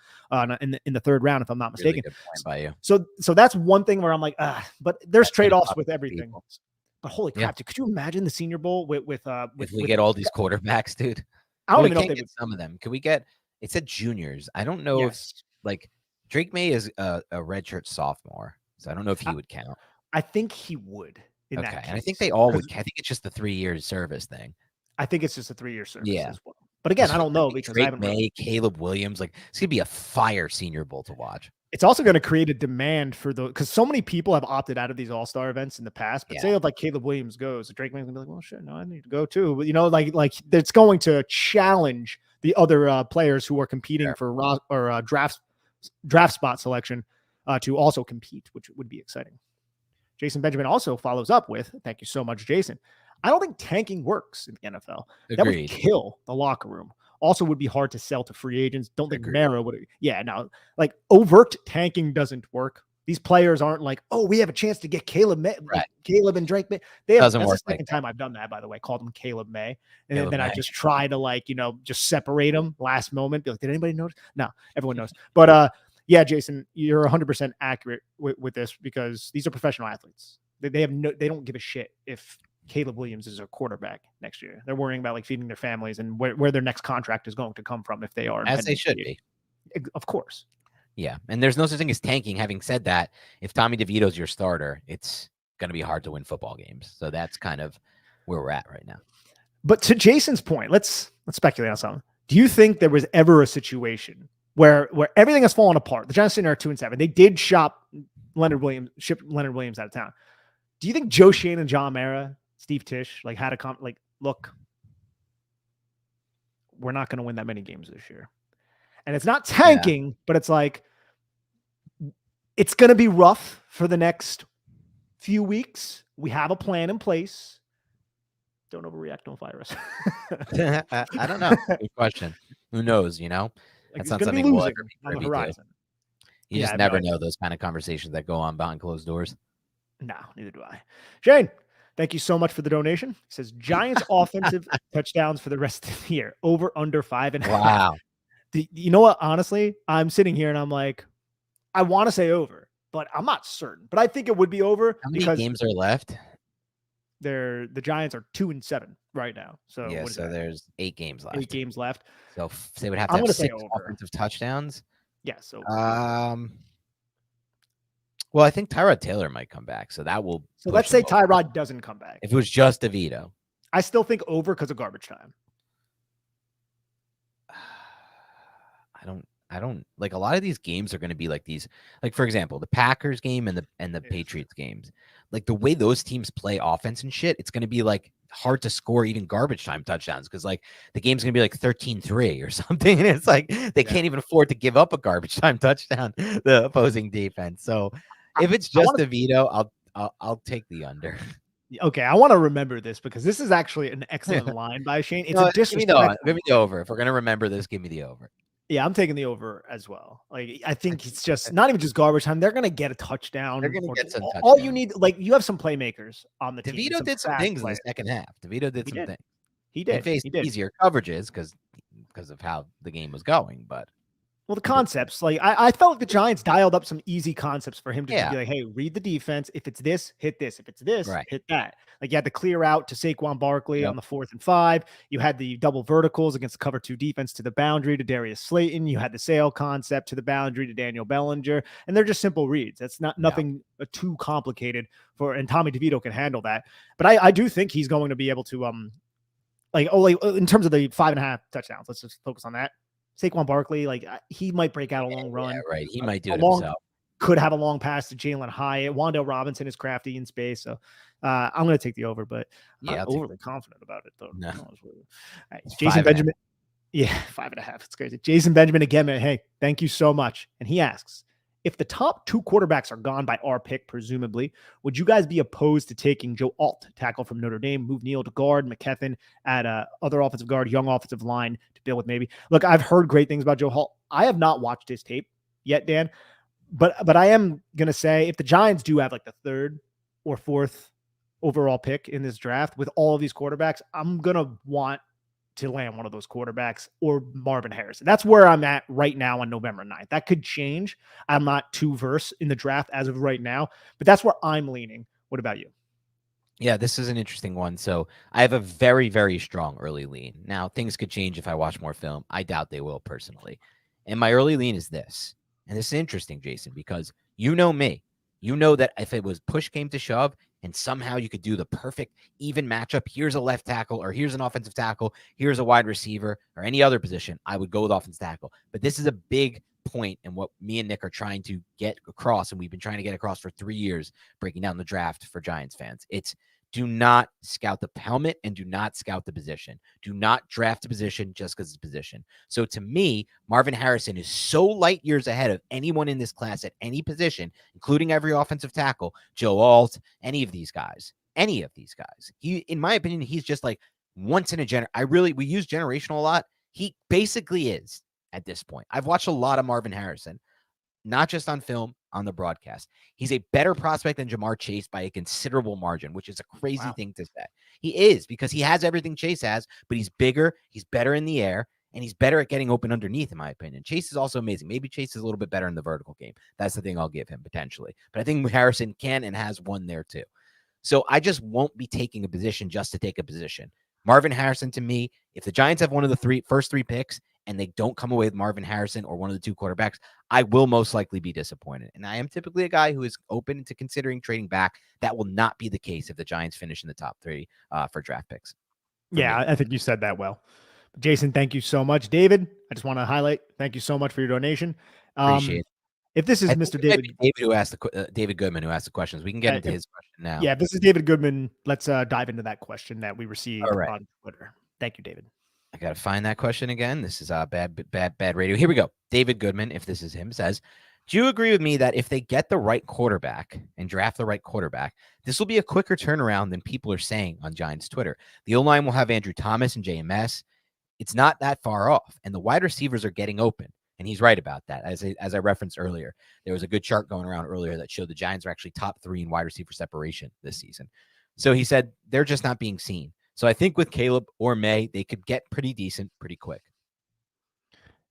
in the 3rd round, if I'm not mistaken. Really good point by you. So that's one thing where I'm like, but there's trade-offs with everything. But holy crap, dude, could you imagine the Senior Bowl with if we get all these quarterbacks, dude? I don't even know if they get some of them. Can we get? It said juniors. I don't know if like Drake May is a redshirt sophomore, so I don't know if he would count. I think he would. In that case. And I think they all would. I think it's just the 3 years service thing. I think it's just a 3-year service as well. But again, I don't know because Drake May, Caleb Williams, like it's gonna be a fire Senior Bowl to watch. It's also going to create a demand for because so many people have opted out of these all-star events in the past. But say if like Caleb Williams goes, Drake May's gonna be like, well, shit, no, I need to go too. But like it's going to challenge the other players who are competing for draft spot selection to also compete, which would be exciting. Jason Benjamin also follows up with, thank you so much, Jason. I don't think tanking works in the NFL. Agreed. That would kill the locker room. Also would be hard to sell to free agents. Don't think Mara would. Yeah, no, like overt tanking doesn't work. These players aren't like, oh, we have a chance to get Caleb May, Right. Caleb and Drake May. That's Doesn't the work second like time I've done that, by the way, called him Caleb May. And Caleb then I May. just try to like, just separate them last moment. Be like, did anybody notice? No, everyone knows. But yeah, Jason, you're 100% accurate with this because these are professional athletes. They don't give a shit if Caleb Williams is a quarterback next year. They're worrying about like feeding their families and where their next contract is going to come from if they are. As they should be. Of course. Yeah. And there's no such thing as tanking. Having said that, if Tommy DeVito's your starter, it's going to be hard to win football games. So that's kind of where we're at right now. But to Jason's point, let's speculate on something. Do you think there was ever a situation where everything has fallen apart? The Giants are 2-7. They did ship Leonard Williams out of town. Do you think Joe Schoen and John Mara, Steve Tisch, like had a look, we're not going to win that many games this year. And it's not tanking, but it's like, it's going to be rough for the next few weeks. We have a plan in place. Don't overreact. Don't fire us. I don't know. Good question. Who knows, That's not something we'll ever be privy to. You just never know those kind of conversations that go on behind closed doors. No, neither do I. Shane, thank you so much for the donation. It says Giants offensive touchdowns for the rest of the year. Over, under 5.5. Wow. You know what? Honestly, I'm sitting here and I'm like, I want to say over, but I'm not certain. But I think it would be over. How many games are left? The Giants are 2-7 right now. So yeah, so there's 8 games left. 8 games left. So they would have to have 6 offensive touchdowns. Yeah. So well, I think Tyrod Taylor might come back, so that will. So let's say Tyrod doesn't come back. If it was just DeVito, I still think over because of garbage time. I don't like a lot of these games are going to be like these, like for example, the Packers game and the Patriots games, like the way those teams play offense and shit, it's going to be like hard to score even garbage time touchdowns because like the game's going to be like 13-3 or something, and it's like they can't even afford to give up a garbage time touchdown, the opposing defense. So if it's just DeVito, I'll take the under. Okay, I want to remember this because this is actually an excellent line by Shane. It's a disrespect. Give me the over. If we're gonna remember this, give me the over. Yeah, I'm taking the over as well. Like, I think it's just not even just garbage time. They're gonna get a touchdown. They're gonna get some touchdowns. All you need, like, you have some playmakers on the team. DeVito did some things in the second half. DeVito did some things. He did. They faced easier coverages because of how the game was going, but. Well, the concepts, like I felt like the Giants dialed up some easy concepts for him to be like, hey, read the defense. If it's this, hit this. If it's this, hit that. Like you had to clear out to Saquon Barkley on the 4th and 5. You had the double verticals against the cover 2 defense to the boundary to Darius Slayton. You had the sail concept to the boundary to Daniel Bellinger. And they're just simple reads. That's nothing too complicated and Tommy DeVito can handle that. But I do think he's going to be able to, in terms of the 5.5 touchdowns, let's just focus on that. Saquon Barkley, like he might break out a long run. Yeah, right. He might do it himself. Could have a long pass to Jalen Hyatt. Wan'Dale Robinson is crafty in space. So I'm going to take the over, but I'm not overly confident about it, though. No. Right, Jason Benjamin. Yeah, 5.5. It's crazy. Jason Benjamin again, man. Hey, thank you so much. And he asks, if the top 2 quarterbacks are gone by our pick, presumably, would you guys be opposed to taking Joe Alt, tackle from Notre Dame, move Neal to guard, McKethan at other offensive guard, young offensive line to deal with maybe? Look, I've heard great things about Joe Alt. I have not watched his tape yet, Dan, but I am going to say if the Giants do have like the 3rd or 4th overall pick in this draft with all of these quarterbacks, I'm going to want to land one of those quarterbacks or Marvin Harrison. That's where I'm at right now on November 9th. That could change. I'm not too versed in the draft as of right now, but that's where I'm leaning. What about you? Yeah, this is an interesting one. So I have a very, very strong early lean. Now, things could change if I watch more film. I doubt they will personally. And my early lean is this. And this is interesting, Jason, because you know me. You know that if it was push came to shove, and somehow you could do the perfect even matchup. Here's a left tackle, or here's an offensive tackle. Here's a wide receiver, or any other position. I would go with offensive tackle. But this is a big point in what me and Nick are trying to get across, and we've been trying to get across for 3 years, breaking down the draft for Giants fans. It's do not scout the helmet and do not scout the position. Do not draft a position just because it's a position. So to me, Marvin Harrison is so light years ahead of anyone in this class at any position, including every offensive tackle, Joe Alt, any of these guys. He, in my opinion, he's just like once in a we use generational a lot. He basically is at this point. I've watched a lot of Marvin Harrison. not just on film, on the broadcast. He's a better prospect than Jamar Chase by a considerable margin, which is a crazy thing to say. He is, because he has everything Chase has, but he's bigger, he's better in the air, and he's better at getting open underneath, in my opinion. Chase is also amazing. Maybe Chase is a little bit better in the vertical game. That's the thing I'll give him potentially. But I think Harrison can and has one there too. So I just won't be taking a position just to take a position. Marvin Harrison, to me, if the Giants have one of the first three picks and they don't come away with Marvin Harrison or one of the two quarterbacks, I will most likely be disappointed. And I am typically a guy who is open to considering trading back. That will not be the case if the Giants finish in the top three for draft picks. Yeah, I think you said that well. Jason, thank you so much. David, I just want to highlight, thank you so much for your donation. Appreciate it. If this is Mr. David, who asked David Goodman, who asked the questions, we can get into his question now. Yeah, this is David Goodman. Let's dive into that question that we received on Twitter. Thank you, David. I got to find that question again. This is bad radio. Here we go. David Goodman, if this is him, says, do you agree with me that if they get the right quarterback and draft the right quarterback, this will be a quicker turnaround than people are saying on Giants Twitter? The O-line will have Andrew Thomas and JMS. It's not that far off, and the wide receivers are getting open. And he's right about that. As I referenced earlier, there was a good chart going around earlier that showed the Giants are actually top 3 in wide receiver separation this season. So he said they're just not being seen. So I think with Caleb or May, they could get pretty decent pretty quick.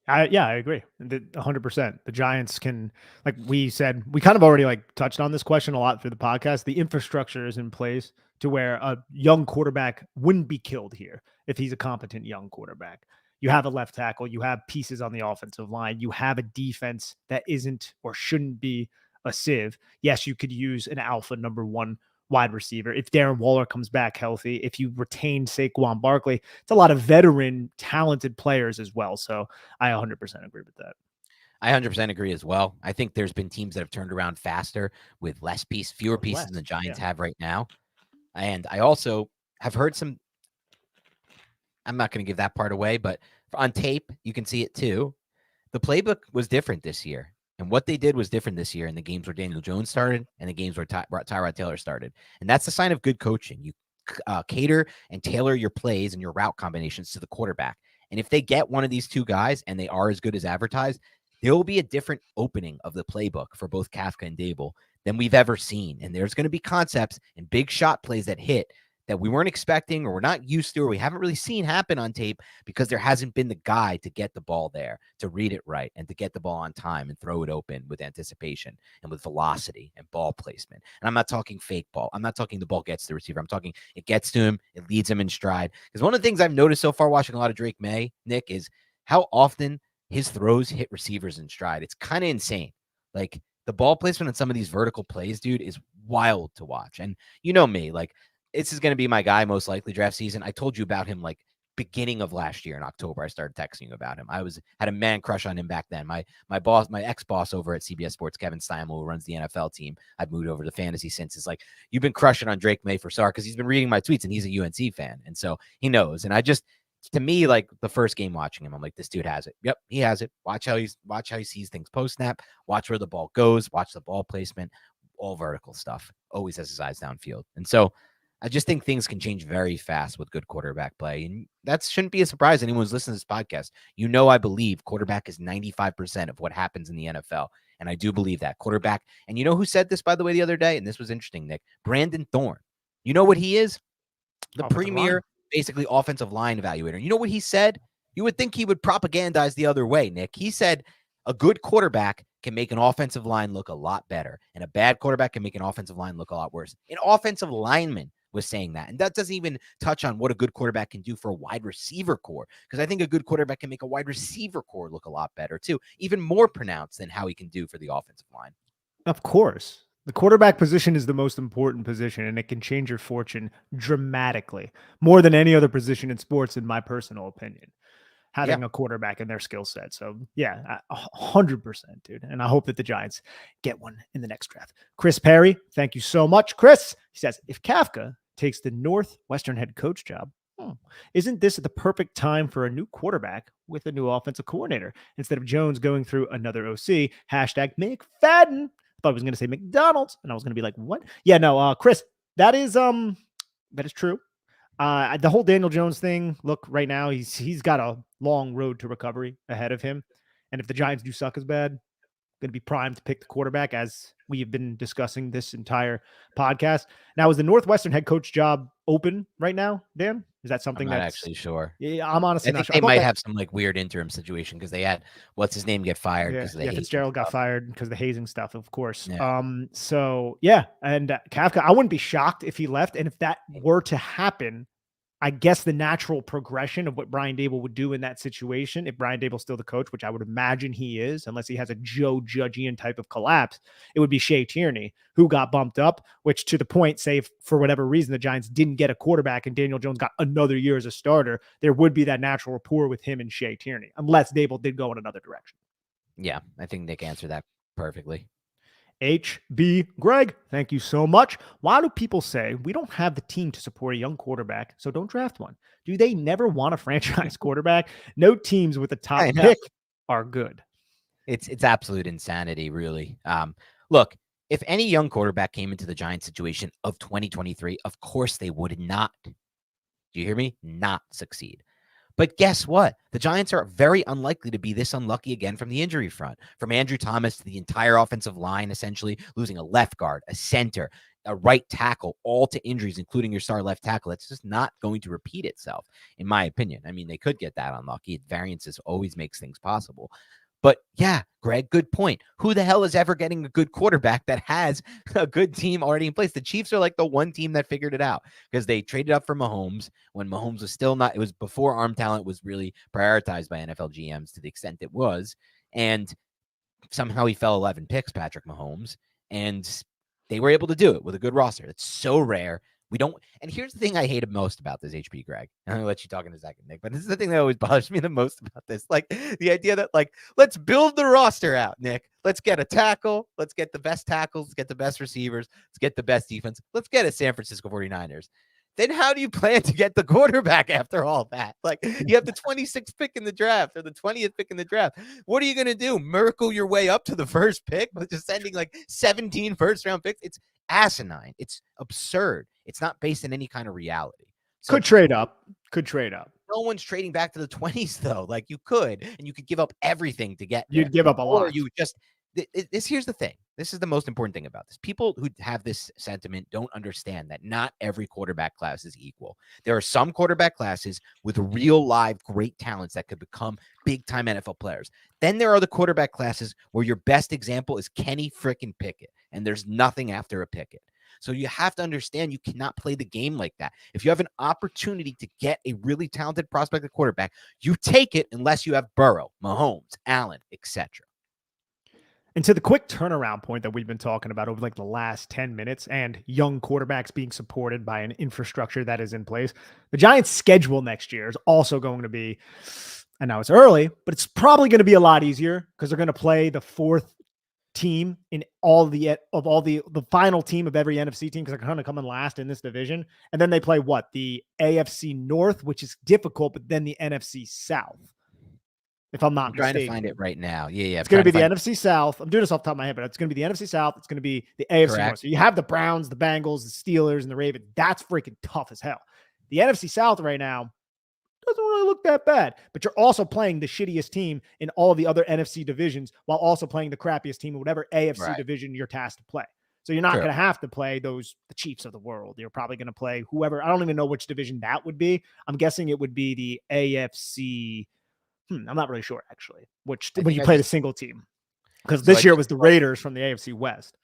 I agree. 100%. The Giants can, like we said, we kind of already touched on this question a lot through the podcast. The infrastructure is in place to where a young quarterback wouldn't be killed here if he's a competent young quarterback. You have a left tackle. You have pieces on the offensive line. You have a defense that isn't or shouldn't be a sieve. Yes, you could use an alpha number 1 wide receiver. If Darren Waller comes back healthy, if you retain Saquon Barkley, it's a lot of veteran, talented players as well. So I 100% agree with that. I 100% agree as well. I think there's been teams that have turned around faster with fewer pieces than the Giants have right now. And I also have heard some, I'm not going to give that part away, but on tape, you can see it too. The playbook was different this year. And what they did was different this year in the games where Daniel Jones started and the games where Tyrod Taylor started. And that's a sign of good coaching. You cater and tailor your plays and your route combinations to the quarterback. And if they get one of these two guys and they are as good as advertised, there will be a different opening of the playbook for both Kafka and Dable than we've ever seen. And there's going to be concepts and big shot plays that hit that we weren't expecting or we're not used to or we haven't really seen happen on tape because there hasn't been the guy to get the ball there, to read it right, and to get the ball on time and throw it open with anticipation and with velocity and ball placement. And I'm not talking fake ball. I'm not talking the ball gets to the receiver. I'm talking it gets to him, it leads him in stride. Because one of the things I've noticed so far watching a lot of Drake May, Nick, is how often his throws hit receivers in stride. It's kind of insane. Like the ball placement on some of these vertical plays, dude, is wild to watch. And you know me, this is going to be my guy most likely draft season. I told you about him beginning of last year in October. I started texting you about him. I had a man crush on him back then. My ex-boss over at CBS Sports, Kevin Steinle, who runs the NFL team, I've moved over to fantasy since, is like, you've been crushing on Drake May for SAR because he's been reading my tweets and he's a UNC fan. And so he knows. And to me, the first game watching him, I'm like, this dude has it. Yep, he has it. Watch how he sees things post-snap. Watch where the ball goes. Watch the ball placement. All vertical stuff. Always has his eyes downfield. And so I just think things can change very fast with good quarterback play. And that shouldn't be a surprise. Anyone who's listening to this podcast, I believe quarterback is 95% of what happens in the NFL. And I do believe that quarterback. And you know who said this, by the way, the other day? And this was interesting, Nick. Brandon Thorne. You know what he is? The premier, basically offensive line evaluator. And you know what he said? You would think he would propagandize the other way, Nick. He said a good quarterback can make an offensive line look a lot better. And a bad quarterback can make an offensive line look a lot worse. An offensive lineman was saying that. And that doesn't even touch on what a good quarterback can do for a wide receiver core. Because I think a good quarterback can make a wide receiver core look a lot better too. Even more pronounced than how he can do for the offensive line. Of course. The quarterback position is the most important position, and it can change your fortune dramatically. More than any other position in sports, in my personal opinion. Having a quarterback in their skill set. So, 100%, dude. And I hope that the Giants get one in the next draft. Chris Perry, thank you so much. Chris, he says, if Kafka takes the Northwestern head coach job, isn't this the perfect time for a new quarterback with a new offensive coordinator? Instead of Jones going through another OC, hashtag McFadden. I thought I was going to say McDonald's, and I was going to be like, what? Yeah, no, Chris, that is true. The whole Daniel Jones thing, look, right now, he's got a long road to recovery ahead of him. And if the Giants do suck as bad, going to be primed to pick the quarterback, as we have been discussing this entire podcast. Now, is the Northwestern head coach job open right now, Dan? Is that I'm something not that's actually sure. Yeah, I'm honestly I not think sure. they I thought might that have some like weird interim situation because they had what's his name get fired yeah, because of the yeah, hazing Fitzgerald got stuff. fired because of the hazing stuff, of course. Yeah. So yeah, and Kafka, I wouldn't be shocked if he left, and if that were to happen, I guess the natural progression of what Brian Dable would do in that situation, if Brian Dable's still the coach, which I would imagine he is, unless he has a Joe Judgian type of collapse, it would be Shea Tierney, who got bumped up, which to the point, say for whatever reason, the Giants didn't get a quarterback and Daniel Jones got another year as a starter, there would be that natural rapport with him and Shea Tierney, unless Dable did go in another direction. Yeah, I think Nick answered that perfectly. HB Greg, thank you so much. Why do people say we don't have the team to support a young quarterback, so don't draft one? Do they never want a franchise quarterback? No teams with a top pick are good. It's absolute insanity, really. Look, if any young quarterback came into the Giants situation of 2023, of course they would not. Do you hear me? Not succeed. But guess what? The Giants are very unlikely to be this unlucky again from the injury front. From Andrew Thomas to the entire offensive line, essentially losing a left guard, a center, a right tackle, all to injuries, including your star left tackle. It's just not going to repeat itself, in my opinion. I mean, they could get that unlucky. Variances always makes things possible. But yeah, Greg, good point. Who the hell is ever getting a good quarterback that has a good team already in place? The Chiefs are like the one team that figured it out because they traded up for Mahomes when Mahomes was still not, it was before arm talent was really prioritized by NFL GMs to the extent it was. And somehow he fell 11 picks, Patrick Mahomes, and they were able to do it with a good roster. It's so rare. We don't, and here's the thing I hated most about this, HP Greg. I'm gonna let you talk in a second, Nick, but this is the thing that always bothers me the most about this. Like the idea that, like, let's build the roster out, Nick. Let's get a tackle. Let's get the best tackles. Let's get the best receivers. Let's get the best defense. Let's get a San Francisco 49ers. Then how do you plan to get the quarterback after all that? Like, you have the 26th pick in the draft or the 20th pick in the draft. What are you going to do? Miracle your way up to the first pick by just sending like 17 first-round picks? It's asinine. It's absurd. It's not based in any kind of reality. So, could trade up. No one's trading back to the 20s, though. Like, you could, and you could give up everything to get there. You'd give up a lot. Or you just here's the thing. This is the most important thing about this. People who have this sentiment don't understand that not every quarterback class is equal. There are some quarterback classes with real live great talents that could become big time NFL players. Then there are the quarterback classes where your best example is Kenny freaking Pickett, and there's nothing after a Pickett. So you have to understand you cannot play the game like that. If you have an opportunity to get a really talented prospect at quarterback, you take it unless you have Burrow, Mahomes, Allen, etc. And to the quick turnaround point that we've been talking about over like the last 10 minutes and young quarterbacks being supported by an infrastructure that is in place, the Giants' schedule next year is also going to be, and now it's early, but it's probably going to be a lot easier because they're going to play the fourth team in the final team of every NFC team because they're kind of coming last in this division. And then they play the AFC North, which is difficult, but then the NFC South. If I'm not trying to find it right now. Yeah. It's going to be the NFC South. I'm doing this off the top of my head, but it's going to be the NFC South. It's going to be the AFC North. So you have the Browns, the Bengals, the Steelers, and the Ravens. That's freaking tough as hell. The NFC South right now doesn't really look that bad, but you're also playing the shittiest team in all of the other NFC divisions while also playing the crappiest team in whatever AFC division you're tasked to play. So you're not going to have to play the Chiefs of the world. You're probably going to play whoever. I don't even know which division that would be. I'm guessing it would be the AFC. I'm not really sure, actually, when you play the single team. Because this year was the Raiders from the AFC West.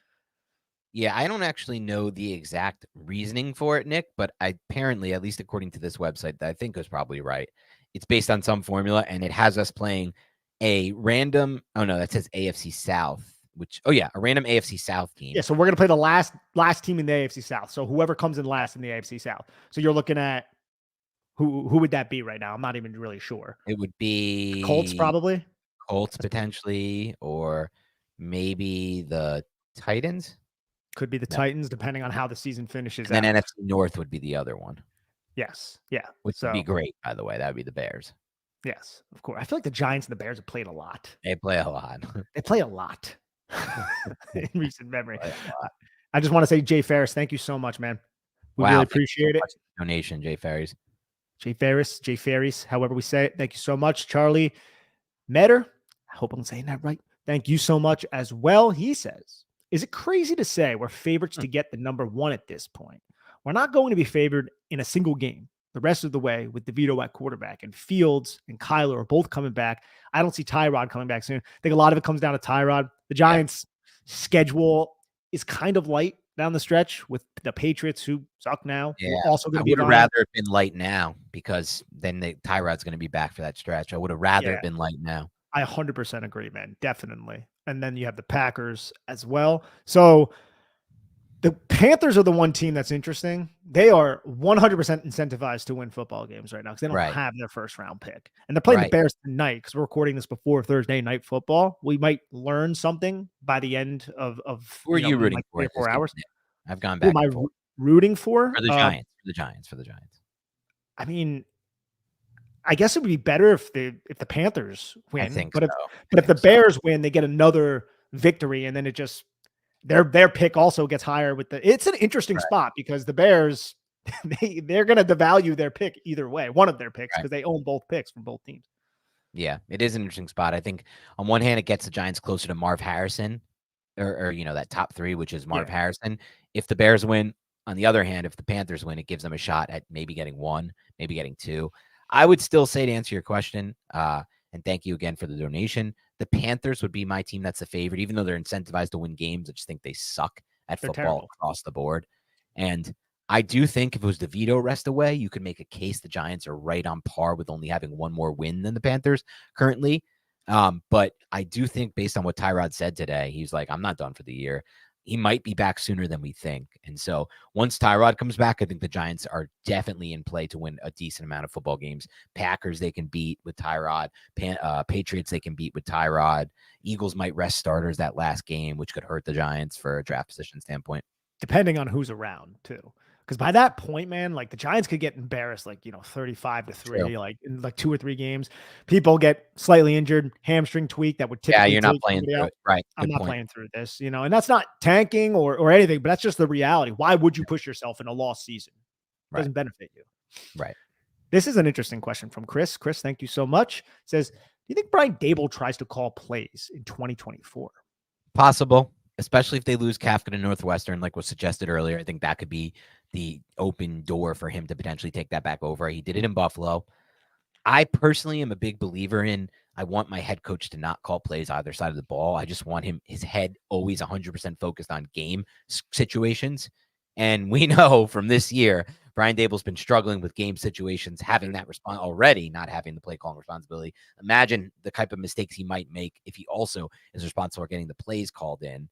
Yeah, I don't actually know the exact reasoning for it, Nick, but apparently, at least according to this website, that I think is probably right, it's based on some formula, and it has us playing a random, that says AFC South, a random AFC South team. Yeah, so we're going to play the last team in the AFC South. So whoever comes in last in the AFC South. So you're looking at who would that be right now? I'm not even really sure. It would be the Colts, probably. Colts potentially, or maybe the Titans. Could be the Titans, depending on how the season finishes. And then NFC North would be the other one. Yes, yeah, which would be great. By the way, that would be the Bears. Yes, of course. I feel like the Giants and the Bears have played a lot. They play a lot. They play a lot in recent memory. I just want to say, Jay Ferris, thank you so much, man. We really appreciate it. Donation, Jay Ferris. Jay Ferris, however we say it. Thank you so much. Charlie Metter, I hope I'm saying that right. Thank you so much as well. He says, is it crazy to say we're favorites to get the number one at this point? We're not going to be favored in a single game the rest of the way with DeVito at quarterback, and Fields and Kyler are both coming back. I don't see Tyrod coming back soon. I think a lot of it comes down to Tyrod. The Giants' schedule is kind of light down the stretch with the Patriots, who suck now. Yeah, also I would have rather it been light now, because then Tyrod's going to be back for that stretch. I would have rather it been light now. I 100% agree, man. Definitely. And then you have the Packers as well. So the Panthers are the one team that's interesting. They are 100% incentivized to win football games right now because they don't have their first round pick. And they're playing the Bears tonight because we're recording this before Thursday night football. We might learn something by the end of who are you rooting like for? 4 hours. I've gone back. Who am I rooting for? For the Giants. For the Giants. I mean, I guess it would be better if the Panthers win. I think but if the Bears win, they get another victory, and then it just their pick also gets higher with it's an interesting spot because the Bears they're going to devalue their pick either way, one of their picks, because they own both picks from both teams. Yeah, it is an interesting spot. I think on one hand, it gets the Giants closer to Marv Harrison or that top three, which is Marv Harrison. If the Bears win, on the other hand, if the Panthers win, it gives them a shot at maybe getting one, maybe getting two. I would still say, to answer your question, and thank you again for the donation, the Panthers would be my team that's the favorite, even though they're incentivized to win games. I just think they suck at football across the board. And I do think if it was DeVito rest away, you could make a case the Giants are right on par with only having one more win than the Panthers currently. But I do think, based on what Tyrod said today, he's like, I'm not done for the year. He might be back sooner than we think. And so once Tyrod comes back, I think the Giants are definitely in play to win a decent amount of football games. Packers, they can beat with Tyrod. Patriots, they can beat with Tyrod. Eagles might rest starters that last game, which could hurt the Giants for a draft position standpoint. Depending on who's around, too. Because by that point, man, like the Giants could get embarrassed, 35-3, like in like 2 or 3 games. People get slightly injured, hamstring tweak that would typically. Yeah, you're not playing through it. Right. I'm not playing through this, and that's not tanking or anything, but that's just the reality. Why would you push yourself in a lost season? It doesn't benefit you. Right. This is an interesting question from Chris. Chris, thank you so much. Says, do you think Brian Daboll tries to call plays in 2024? Possible, especially if they lose Kafka to Northwestern, like was suggested earlier. I think that could be the open door for him to potentially take that back over. He did it in Buffalo. I personally am a big believer in, I want my head coach to not call plays either side of the ball. I just want his head always 100% focused on game situations. And we know from this year, Brian Daboll's been struggling with game situations, having that response already, not having the play calling responsibility. Imagine the type of mistakes he might make if he also is responsible for getting the plays called in,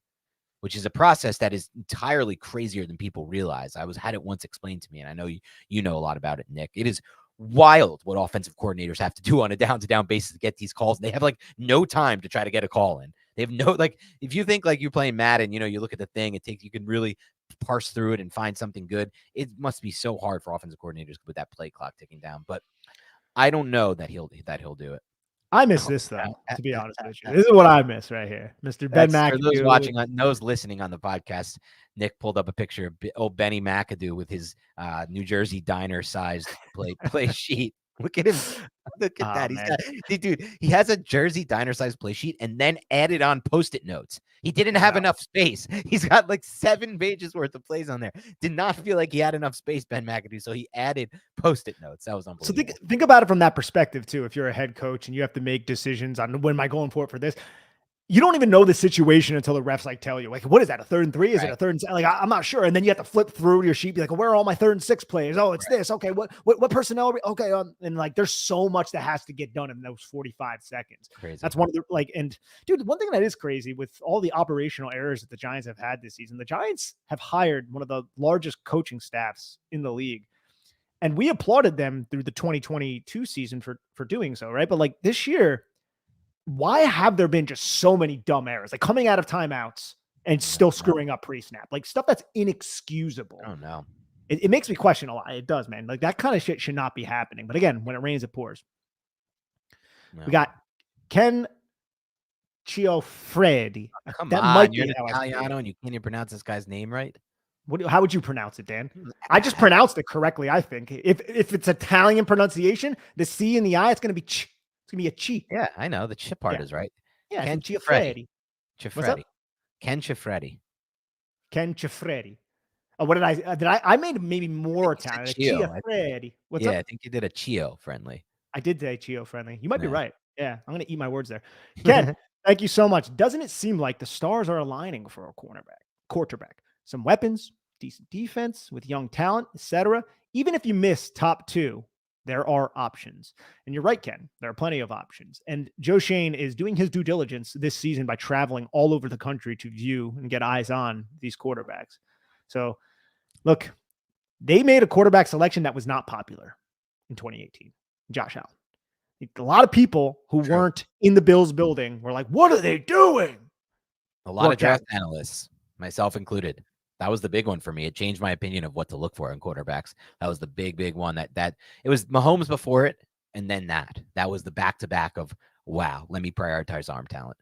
which is a process that is entirely crazier than people realize. I had it once explained to me, and I know you know a lot about it, Nick. It is wild what offensive coordinators have to do on a down-to-down basis to get these calls. They have no time to try to get a call in. They have no, if you think you're playing Madden, you look at the thing, you can really parse through it and find something good. It must be so hard for offensive coordinators with that play clock ticking down, but I don't know that he'll do it. I miss this, though, to be honest with you. This is what I miss right here. Mr. Ben McAdoo. For those watching, those listening on the podcast, Nick pulled up a picture of old Benny McAdoo with his New Jersey diner-sized play sheet. Look at him. Look at that. Dude, he has a Jersey diner-sized play sheet and then added on Post-it notes. He didn't have enough space. He's got 7 pages worth of plays on there. Did not feel like he had enough space, Ben McAdoo, so he added Post-it notes. That was unbelievable. So think about it from that perspective, too. If you're a head coach and you have to make decisions on when am I going for this, you don't even know the situation until the refs tell you, what is that? A 3rd and 3? Is it a 3rd and 7? I'm not sure. And then you have to flip through your sheet, be where are all my 3rd and 6 plays? Oh, it's this. Okay. What personnel are we? Okay. And there's so much that has to get done in those 45 seconds. Crazy. That's one of the, and dude, one thing that is crazy with all the operational errors that the Giants have had this season, the Giants have hired one of the largest coaching staffs in the league. And we applauded them through the 2022 season for doing so. Right. But this year, why have there been just so many dumb errors, coming out of timeouts and still screwing up pre-snap, stuff that's inexcusable? Oh no. It makes me question a lot. It does, man. That kind of shit should not be happening. But again, when it rains, it pours. No. We got Ken Ciofreddi. Come on, you're an Italiano and you can't even pronounce this guy's name right. How would you pronounce it, Dan? I just pronounced it correctly, I think. If it's Italian pronunciation, the C and the I, it's going to be ch. It's going to be a chi. Yeah, I know. The chip part is right. Yeah, I Ken think Ciaffredi. Ciaffredi. What's up? Ken Ciaffredi. Ken Ciaffredi. Oh, what did I? I made maybe I more think you said Italian. Chio. Ciaffredi. What's Yeah, up? I think you did a Chio friendly. I did say Chio friendly. You might be Yeah. right. Yeah, I'm gonna eat my words there. Ken, thank you so much. Doesn't it seem like the stars are aligning for a quarterback? Some weapons, decent defense with young talent, etc. Even if you miss top two, there are options. And you're right, Ken. There are plenty of options. And Joe Schoen is doing his due diligence this season by traveling all over the country to view and get eyes on these quarterbacks. So, look, they made a quarterback selection that was not popular in 2018. Josh Allen. A lot of people who weren't in the Bills building were like, what are they doing? A lot of draft analysts, myself included. That was the big one for me. It changed my opinion of what to look for in quarterbacks. That was the big one that it was Mahomes before it. And then that was the back-to-back of, wow, let me prioritize arm talent.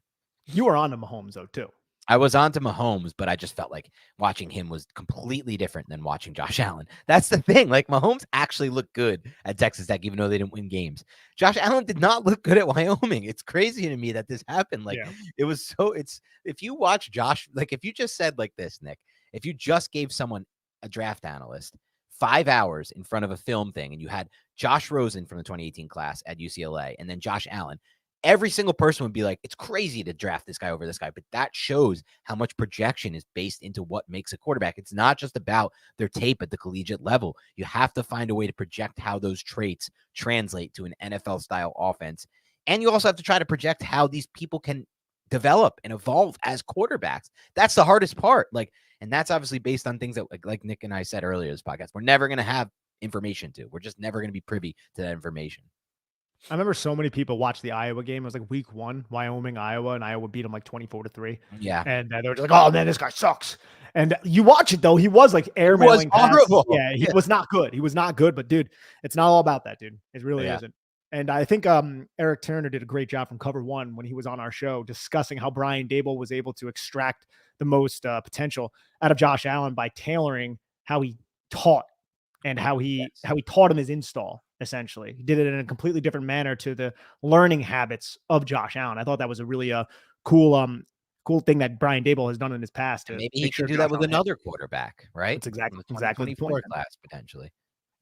You were on to Mahomes though, too. I was on to Mahomes, but I just felt like watching him was completely different than watching Josh Allen. That's the thing. Like Mahomes actually looked good at Texas Tech, even though they didn't win games. Josh Allen did not look good at Wyoming. It's crazy to me that this happened. Like it was so if you watch Josh, like if you just said like this, Nick, if you just gave someone a draft analyst 5 hours in front of a film thing and you had Josh Rosen from the 2018 class at UCLA and then Josh Allen, every single person would be like, it's crazy to draft this guy over this guy. But that shows how much projection is based into what makes a quarterback. It's not just about their tape at the collegiate level. You have to find a way to project how those traits translate to an NFL style offense. And you also have to try to project how these people can develop and evolve as quarterbacks. That's the hardest part. And that's obviously based on things that like Nick and I said earlier in this podcast, we're never going to have information to. We're just never going to be privy to that information. I remember so many people watched the Iowa game. It was like week 1, Wyoming, Iowa, and Iowa beat them like 24-3. Yeah. And they were just like, oh man, this guy sucks. And you watch it though. He was like airmailing. Horrible. Yeah. He was not good. He was not good, but dude, it's not all about that, dude. It really isn't. And I think Eric Turner did a great job from Cover One when he was on our show discussing how Brian Daboll was able to extract the most potential out of Josh Allen by tailoring how he taught and how he taught him his install. Essentially, he did it in a completely different manner to the learning habits of Josh Allen. I thought that was a really cool thing that Brian Daboll has done in his past. Maybe he should do that with another quarterback, right? That's exactly the point class potentially.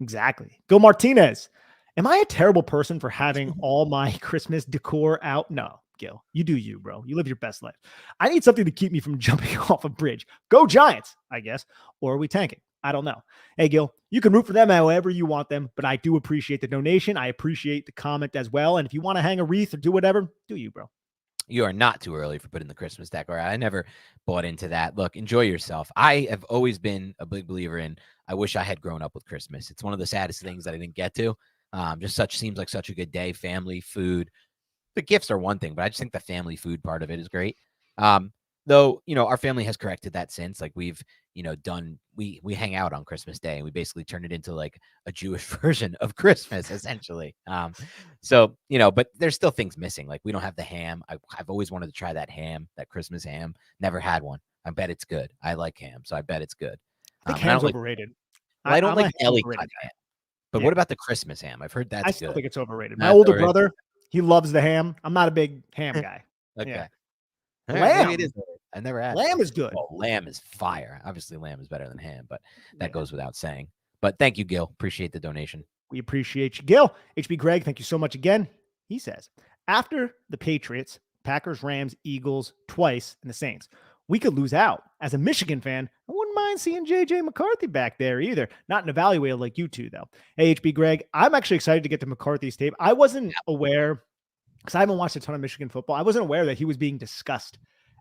Exactly. Gil Martinez. Am I a terrible person for having all my Christmas decor out? No, Gil, you do you, bro. You live your best life. I need something to keep me from jumping off a bridge. Go Giants, I guess. Or are we tanking? I don't know. Hey, Gil, you can root for them however you want them, but I do appreciate the donation. I appreciate the comment as well. And if you want to hang a wreath or do whatever, do you, bro. You are not too early for putting the Christmas decor out. I never bought into that. Look, enjoy yourself. I have always been a big believer in, I wish I had grown up with Christmas. It's one of the saddest things that I didn't get to. Seems like such a good day, family, food. The gifts are one thing, but I just think the family food part of it is great. Though, our family has corrected that since. Like we've, we hang out on Christmas Day and we basically turned it into like a Jewish version of Christmas, essentially. But there's still things missing. Like we don't have the ham. I've always wanted to try that ham, that Christmas ham. Never had one. I bet it's good. I like ham, so I bet it's good. I think ham's overrated. I don't like deli cut ham. But what about the Christmas ham? I've heard that's good. I still think it's overrated. My older brother, he loves the ham. I'm not a big ham guy. Okay. Yeah. Lamb. It is. I never had lamb is good. Well, lamb is fire. Obviously, lamb is better than ham, but that goes without saying. But thank you, Gil. Appreciate the donation. We appreciate you, Gil. HB Greg, thank you so much again. He says, after the Patriots, Packers, Rams, Eagles twice, and the Saints, we could lose out. As a Michigan fan, I wouldn't mind seeing JJ McCarthy back there either. Not an evaluator like you two, though. Hey, HB Greg, I'm actually excited to get to McCarthy's tape. I wasn't aware, because I haven't watched a ton of Michigan football. I wasn't aware that he was being discussed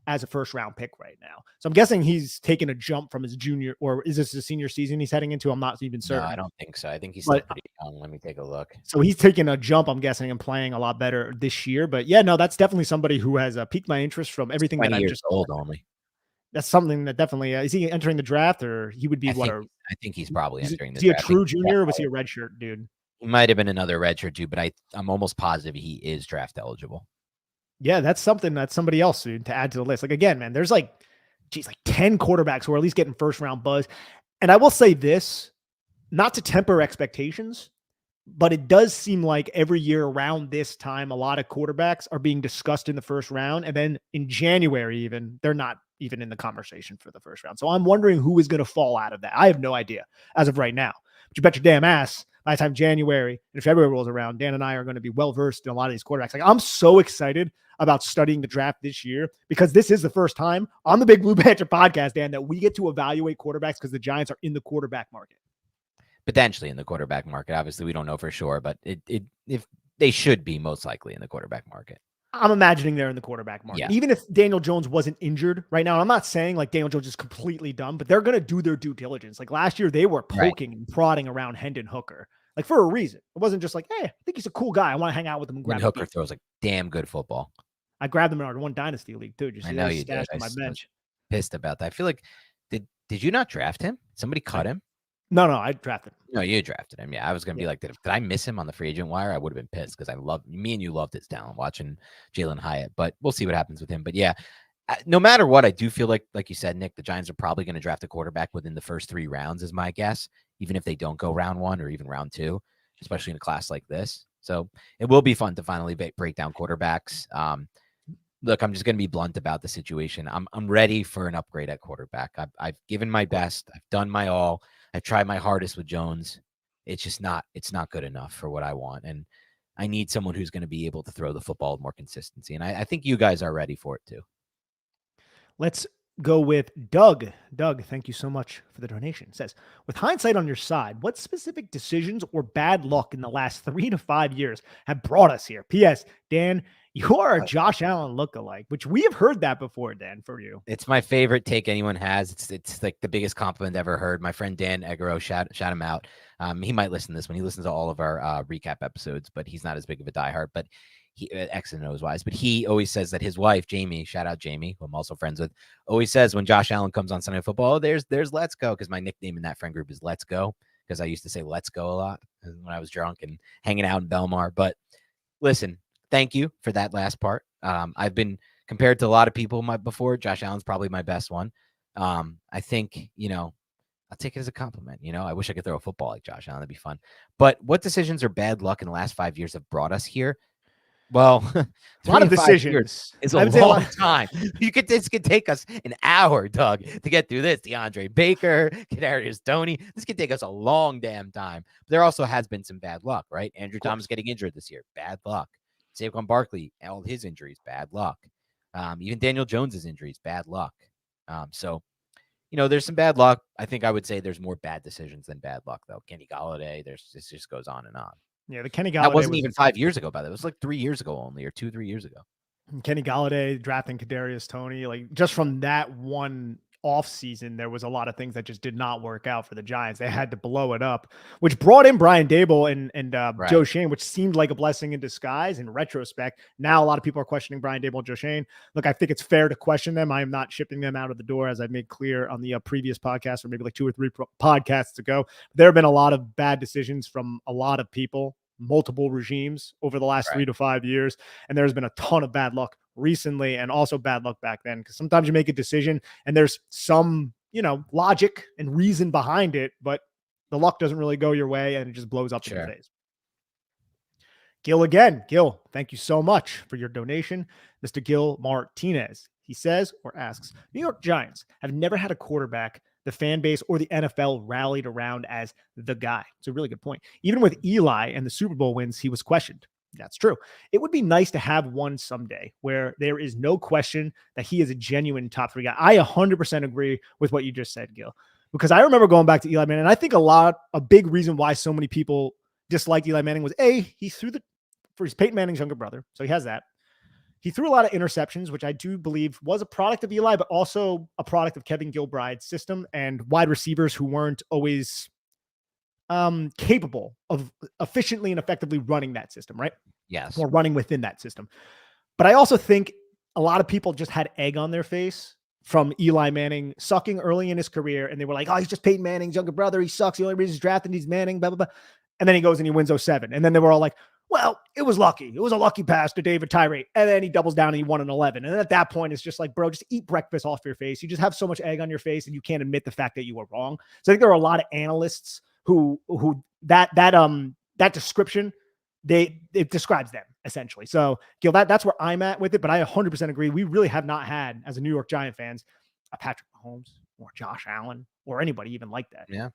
as a first-round pick right now. So I'm guessing he's taken a jump from his junior, or is this the senior season he's heading into? I'm not even certain. No, I don't think so. I think he's still pretty young. Let me take a look. So he's taking a jump, I'm guessing, and playing a lot better this year. But yeah, no, that's definitely somebody who has piqued my interest from everything that I've just old only. That's something that definitely is he entering the draft, or he would be I think he's probably entering the draft. Is he a true junior, or was he a redshirt dude? He might have been another redshirt dude, but I'm almost positive he is draft eligible. Yeah, that's something that's somebody else to add to the list. Like again, man, there's like 10 quarterbacks who are at least getting first round buzz. And I will say this, not to temper expectations, But it does seem like every year around this time, a lot of quarterbacks are being discussed in the first round. And then in January, even they're not even in the conversation for the first round. So I'm wondering who is going to fall out of that. I have no idea as of right now. But you bet your damn ass by the time January and February rolls around, Dan and I are going to be well versed in a lot of these quarterbacks. Like, I'm so excited about studying the draft this year because this is the first time on the Big Blue Panther podcast, Dan, that we get to evaluate quarterbacks because the Giants are in the quarterback market. Potentially in the quarterback market. Obviously, we don't know for sure, but if they should be most likely in the quarterback market. I'm imagining they're in the quarterback market. Yeah. Even if Daniel Jones wasn't injured right now, I'm not saying like Daniel Jones is completely dumb, but they're going to do their due diligence. Like last year, they were poking and prodding around Hendon Hooker, like for a reason. It wasn't just like, hey, I think he's a cool guy. I want to hang out with him and grab him. Hooker throws like damn good football. I grabbed him in our one dynasty league too. I know you did. On my bench. Pissed about that. I feel like did you not draft him? Somebody cut him? No, I drafted him. No, you drafted him. Yeah, I was gonna be like, did I miss him on the free agent wire? I would have been pissed because me and you loved his talent watching Jalen Hyatt. But we'll see what happens with him. But yeah, no matter what, I do feel like you said, Nick, the Giants are probably going to draft a quarterback within the first 3 rounds, is my guess. Even if they don't go round 1 or even round 2, especially in a class like this. So it will be fun to finally break down quarterbacks. Look, I'm just going to be blunt about the situation. I'm ready for an upgrade at quarterback. I've given my best. I've done my all. I've tried my hardest with Jones. It's not good enough for what I want. And I need someone who's going to be able to throw the football with more consistency. And I think you guys are ready for it too. Let's go with Doug. Doug, thank you so much for the donation. It says, with hindsight on your side, what specific decisions or bad luck in the last 3 to 5 years have brought us here? P.S. Dan, you are a Josh Allen lookalike, which we have heard that before, Dan, for you. It's my favorite take anyone has. It's like the biggest compliment ever heard. My friend Dan Egero, shout him out. He might listen to this when he listens to all of our recap episodes, but he's not as big of a diehard. But he X and O's wise, but he always says that his wife, Jamie, shout out Jamie, who I'm also friends with, always says when Josh Allen comes on Sunday Football, oh, there's Let's Go, because my nickname in that friend group is Let's Go, because I used to say Let's Go a lot when I was drunk and hanging out in Belmar. But listen, thank you for that last part. I've been compared to a lot of people before. Josh Allen's probably my best one. I think, I'll take it as a compliment. I wish I could throw a football like Josh Allen. That'd be fun. But what decisions or bad luck in the last 5 years have brought us here? Well, a lot of decisions is a long time. This could take us an hour, Doug, to get through this. DeAndre Baker, Kadarius Toney. This could take us a long damn time. But there also has been some bad luck, right? Andrew Thomas getting injured this year, bad luck. Saquon Barkley, all his injuries, bad luck. Even Daniel Jones's injuries, bad luck. So, there's some bad luck. I think I would say there's more bad decisions than bad luck, though. Kenny Golladay, this just goes on and on. Yeah, the Kenny Golladay. That wasn't even 5 years ago, by the way. It was like 3 years ago only, or 2-3 years ago. Kenny Golladay drafting Kadarius Toney, like just from that one off season, there was a lot of things that just did not work out for the Giants. They had to blow it up, which brought in Brian Dable and right. Joe Schoen, which seemed like a blessing in disguise in retrospect. Now a lot of people are questioning Brian Dable and Joe Schoen. Look, I think it's fair to question them. I am not shipping them out of the door, as I made clear on the previous podcast, or maybe like 2 or 3 podcasts ago. There have been a lot of bad decisions from a lot of people, multiple regimes over the last 3 to 5 years. And there's been a ton of bad luck recently and also bad luck back then, because sometimes you make a decision and there's some, logic and reason behind it, but the luck doesn't really go your way and it just blows up in your face. Gil again. Gil, thank you so much for your donation. Mr. Gil Martinez, he says or asks, New York Giants have never had a quarterback the fan base or the NFL rallied around as the guy. It's a really good point. Even with Eli and the Super Bowl wins, he was questioned. That's true. It would be nice to have one someday where there is no question that he is a genuine top 3 guy. I 100% agree with what you just said, Gil, because I remember going back to Eli Manning, and I think a big reason why so many people disliked Eli Manning was he threw for his Peyton Manning's younger brother. So he has that. He threw a lot of interceptions, which I do believe was a product of Eli, but also a product of Kevin Gilbride's system and wide receivers who weren't always capable of efficiently and effectively running that system, right? Yes. Or running within that system. But I also think a lot of people just had egg on their face from Eli Manning sucking early in his career. And they were like, oh, he's just Peyton Manning's younger brother. He sucks. The only reason he's drafted, he's Manning, blah, blah, blah. And then he goes and he wins 07. And then they were all like, well, it was lucky. It was a lucky pass to David Tyree. And then he doubles down and he won an 11. And at that point, it's just like, bro, just eat breakfast off your face. You just have so much egg on your face and you can't admit the fact that you were wrong. So I think there are a lot of analysts who that that description, it describes them essentially. So Gil, that's where I'm at with it. But I 100% agree. We really have not had, as a New York Giant fans, a Patrick Mahomes or Josh Allen or anybody even like that. Yeah.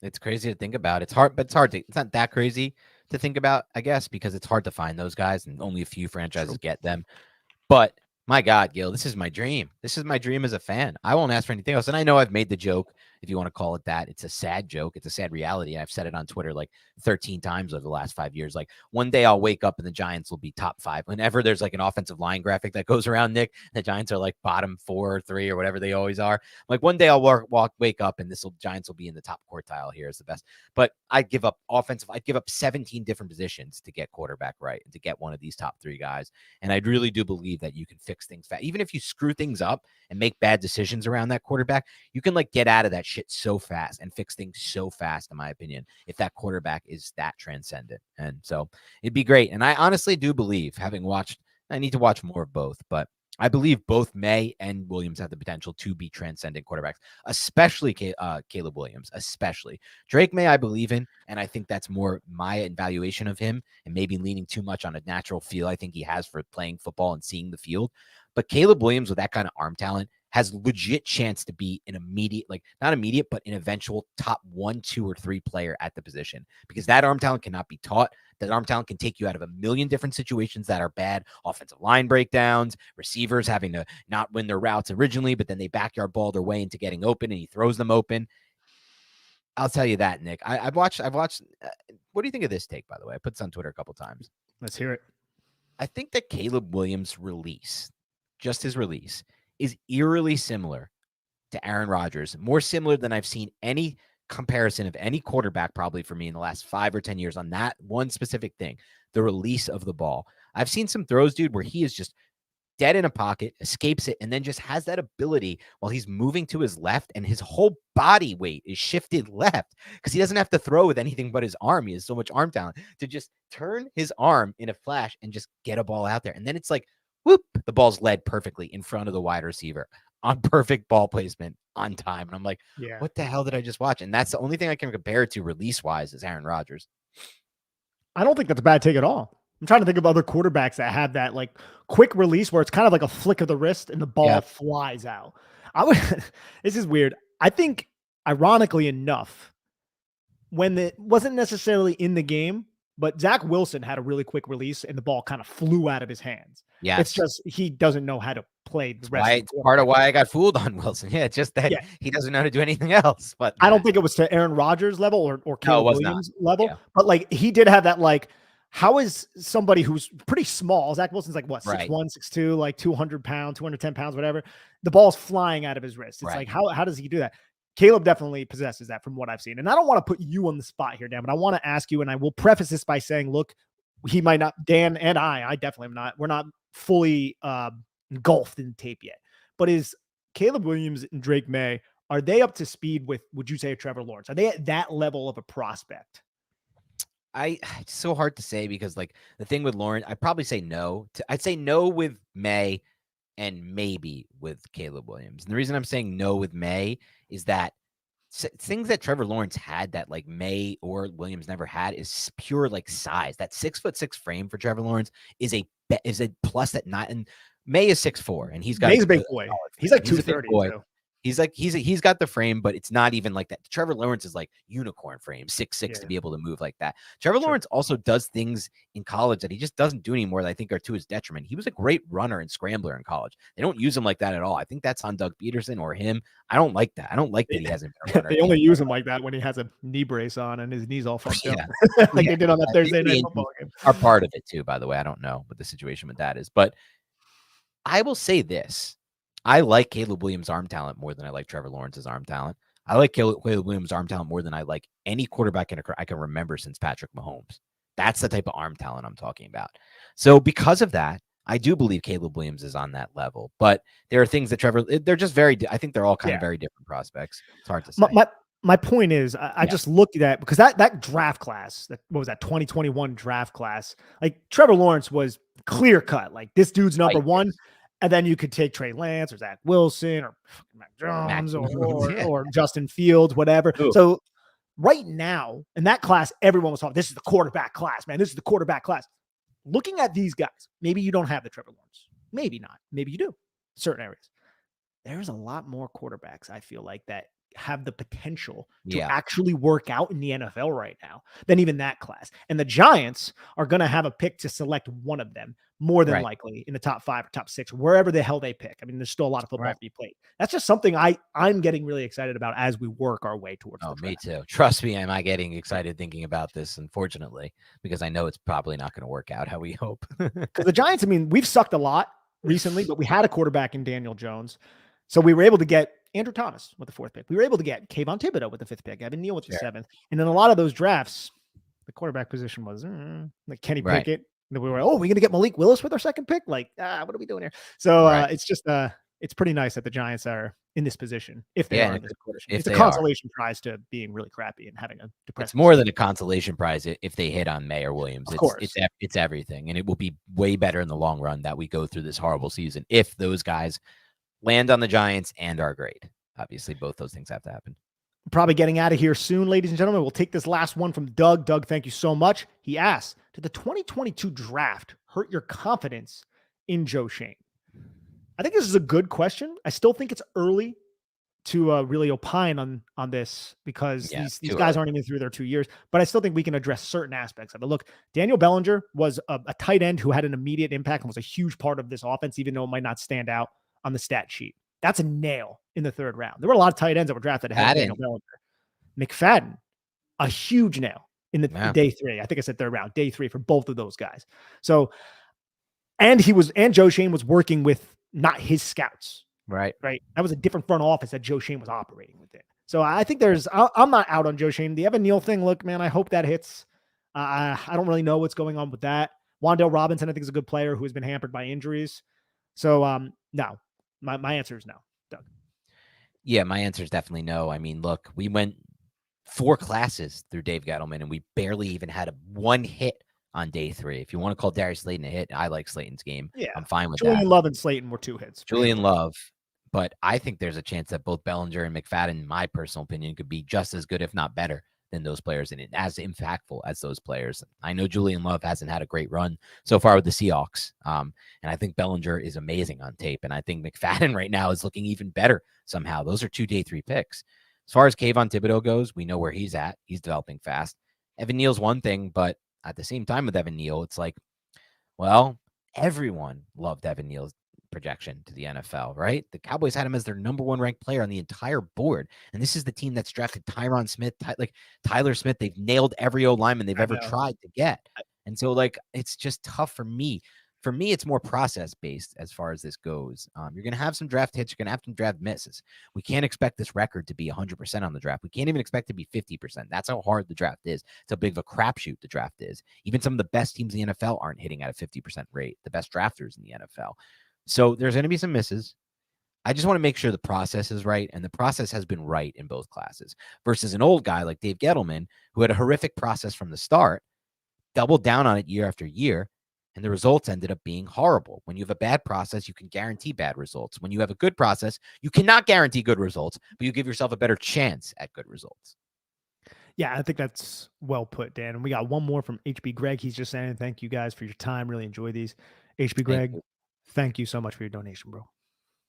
It's crazy to think about. It's hard, but it's not that crazy to think about, I guess, because it's hard to find those guys and only a few franchises get them. But my God, Gil, this is my dream. This is my dream as a fan. I won't ask for anything else. And I know I've made the joke, if you want to call it that. It's a sad joke. It's a sad reality. I've said it on Twitter like 13 times over the last 5 years. Like one day I'll wake up and the Giants will be top 5. Whenever there's like an offensive line graphic that goes around, Nick, the Giants are like bottom 4 or 3 or whatever they always are. Like one day I'll wake up and Giants will be in the top quartile here as the best. But I'd give up 17 different positions to get quarterback right and to get one of these top 3 guys. And I really do believe that you can fix things fast. Even if you screw things up and make bad decisions around that quarterback, you can like get out of that shit so fast and fix things so fast, in my opinion, if that quarterback is that transcendent. And so it'd be great. And I honestly do believe, having watched, I need to watch more of both, but I believe both May and Williams have the potential to be transcendent quarterbacks, especially Caleb Williams, especially Drake May. I believe in, and I think that's more my evaluation of him and maybe leaning too much on a natural feel I think he has for playing football and seeing the field. But Caleb Williams with that kind of arm talent has legit chance to be an immediate, like not immediate, but an eventual top 1, 2, or 3 player at the position, because that arm talent cannot be taught. That arm talent can take you out of a million different situations that are bad. Offensive line breakdowns, receivers having to not win their routes originally, but then they backyard ball their way into getting open and he throws them open. I'll tell you that, Nick. I've watched. What do you think of this take, by the way? I put this on Twitter a couple times. Let's hear it. I think that Caleb Williams' release, just his release, is eerily similar to Aaron Rodgers, more similar than I've seen any comparison of any quarterback probably for me in the last 5 or 10 years on that one specific thing, the release of the ball. I've seen some throws, dude, where he is just dead in a pocket, escapes it, and then just has that ability while he's moving to his left and his whole body weight is shifted left because he doesn't have to throw with anything but his arm. He has so much arm talent to just turn his arm in a flash and just get a ball out there. And then it's like, whoop, the ball's led perfectly in front of the wide receiver on perfect ball placement on time. And I'm like, yeah, what the hell did I just watch? And that's the only thing I can compare it to release-wise is Aaron Rodgers. I don't think that's a bad take at all. I'm trying to think of other quarterbacks that have that like quick release where it's kind of like a flick of the wrist and the ball flies out. This is weird. I think, ironically enough, when it wasn't necessarily in the game, but Zach Wilson had a really quick release and the ball kind of flew out of his hands. Yeah, it's just he doesn't know how to play the rest. It's part of why I got fooled on Wilson. Yeah, it's just that he doesn't know how to do anything else. But I don't think it was to Aaron Rodgers level or Caleb Williams level. Yeah. But like he did have that like. How is somebody who's pretty small, Zach Wilson's like what, 6'1", 6'2", like 200 pounds, 210 pounds, whatever. The ball's flying out of his wrist. It's like, how does he do that? Caleb definitely possesses that from what I've seen. And I don't want to put you on the spot here, Dan, but I want to ask you, and I will preface this by saying, look, he might not, Dan and I definitely am not, we're not fully engulfed in tape yet. But is Caleb Williams and Drake May, are they up to speed with, would you say, Trevor Lawrence? Are they at that level of a prospect? It's so hard to say because like the thing with Lawrence, I'd probably say no. I'd say no with May and maybe with Caleb Williams. And the reason I'm saying no with May is that things that Trevor Lawrence had that like May or Williams never had is pure like size. That 6'6" frame for Trevor Lawrence is a plus that not, and May is 6'4" and he's got May's a big boy. He's like 230. He's got the frame, but it's not even like that. Trevor Lawrence is like unicorn frame, 6'6" to be able to move like that. Trevor Lawrence also does things in college that he just doesn't do anymore that I think are to his detriment. He was a great runner and scrambler in college. They don't use him like that at all. I think that's on Doug Peterson or him. I don't like that. I don't like that he hasn't been a runner. They only use him like that when he has a knee brace on and his knees all fucked up. Like they did on that Thursday night football game. Are part of it too, by the way. I don't know what the situation with that is, but I will say this. I like Caleb Williams' arm talent more than I like Trevor Lawrence's arm talent. I like Caleb Williams' arm talent more than I like any quarterback I can remember since Patrick Mahomes. That's the type of arm talent I'm talking about. So because of that, I do believe Caleb Williams is on that level. But there are things that they're just I think they're all kind of very different prospects. It's hard to say. My point is, I just looked at because that draft class, what was that 2021 draft class? Like Trevor Lawrence was clear cut. Like this dude's number one. And then you could take Trey Lance or Zach Wilson or Mac Jones or Justin Fields, whatever. Ooh. So right now in that class, everyone was talking, this is the quarterback class, man. This is the quarterback class. Looking at these guys, maybe you don't have the Trevor Lawrence. Maybe not. Maybe you do. Certain areas. There's a lot more quarterbacks, I feel like, that have the potential to actually work out in the NFL right now than even that class. And the Giants are going to have a pick to select one of them more than likely in the top 5 or top 6, wherever the hell they pick. I mean, there's still a lot of football to be played. That's just something I'm getting really excited about as we work our way towards. Oh, me too. Trust me, am I getting excited thinking about this, unfortunately, because I know it's probably not going to work out how we hope. Because the Giants, I mean, we've sucked a lot recently, but we had a quarterback in Daniel Jones. So we were able to get Andrew Thomas with the 4th pick. We were able to get Kayvon Thibodeau with the 5th pick, Evan Neal with the 7th. And in a lot of those drafts, the quarterback position was like Kenny Pickett. And then we were, we're going to get Malik Willis with our 2nd pick. Like, what are we doing here? So it's just, it's pretty nice that the Giants are in this position. If they are in this position, it's a consolation prize to being really crappy and having a depressing. It's more than a consolation prize if they hit on May or Williams. Of course. It's everything. And it will be way better in the long run that we go through this horrible season if those guys land on the Giants and are great. Obviously, both those things have to happen. Probably getting out of here soon, ladies and gentlemen. We'll take this last one from Doug. Doug, thank you so much. He asks, did the 2022 draft hurt your confidence in Joe Schoen? I think this is a good question. I still think it's early to really opine on this because these guys aren't even through their 2 years, but I still think we can address certain aspects of it. Look, Daniel Bellinger was a tight end who had an immediate impact and was a huge part of this offense, even though it might not stand out on the stat sheet. That's a nail in the 3rd round. There were a lot of tight ends that were drafted ahead of Daniel Bellinger. McFadden, a huge nail in the day 3. I think I said 3rd round, day 3 for both of those guys. So, and Joe Schoen was working with not his scouts. Right. That was a different front office that Joe Schoen was operating within. So I think I'm not out on Joe Schoen. The Evan Neal thing, look, man, I hope that hits. I don't really know what's going on with that. Wan'Dale Robinson, I think, is a good player who has been hampered by injuries. So, no. My answer is no, Doug. Yeah, my answer is definitely no. I mean, look, we went 4 classes through Dave Gettleman, and we barely even had one hit on day 3. If you want to call Darius Slayton a hit, I like Slayton's game. Yeah, I'm fine with that. Julian Love and Slayton were 2 hits. Julian Love. But I think there's a chance that both Bellinger and McFadden, in my personal opinion, could be just as good, if not better, than those players and as impactful as those players. I know Julian Love hasn't had a great run so far with the Seahawks. And I think Bellinger is amazing on tape. And I think McFadden right now is looking even better somehow. Those are 2 day 3 picks. As far as Kayvon Thibodeau goes, we know where he's at. He's developing fast. Evan Neal's one thing, but at the same time with Evan Neal, it's like, well, everyone loved Evan Neal's projection to the NFL, right? The Cowboys had him as their number 1 ranked player on the entire board. And this is the team that's drafted Tyron Smith, Tyler Smith. They've nailed every old lineman they've ever tried to get. And so it's just tough for me. For me, it's more process based as far as this goes. You're going to have some draft hits. You're going to have some draft misses. We can't expect this record to be 100% on the draft. We can't even expect to be 50%. That's how hard the draft is. It's how big of a crapshoot the draft is. Even some of the best teams in the NFL aren't hitting at a 50% rate. The best drafters in the NFL. So there's going to be some misses. I just want to make sure the process is right, and the process has been right in both classes versus an old guy like Dave Gettleman, who had a horrific process from the start, doubled down on it year after year, and the results ended up being horrible. When you have a bad process, you can guarantee bad results. When you have a good process, you cannot guarantee good results, but you give yourself a better chance at good results. Yeah, I think that's well put, Dan. And we got one more from HB Greg. He's just saying, thank you guys for your time. Really enjoy these. HB Greg, thank you so much for your donation, bro.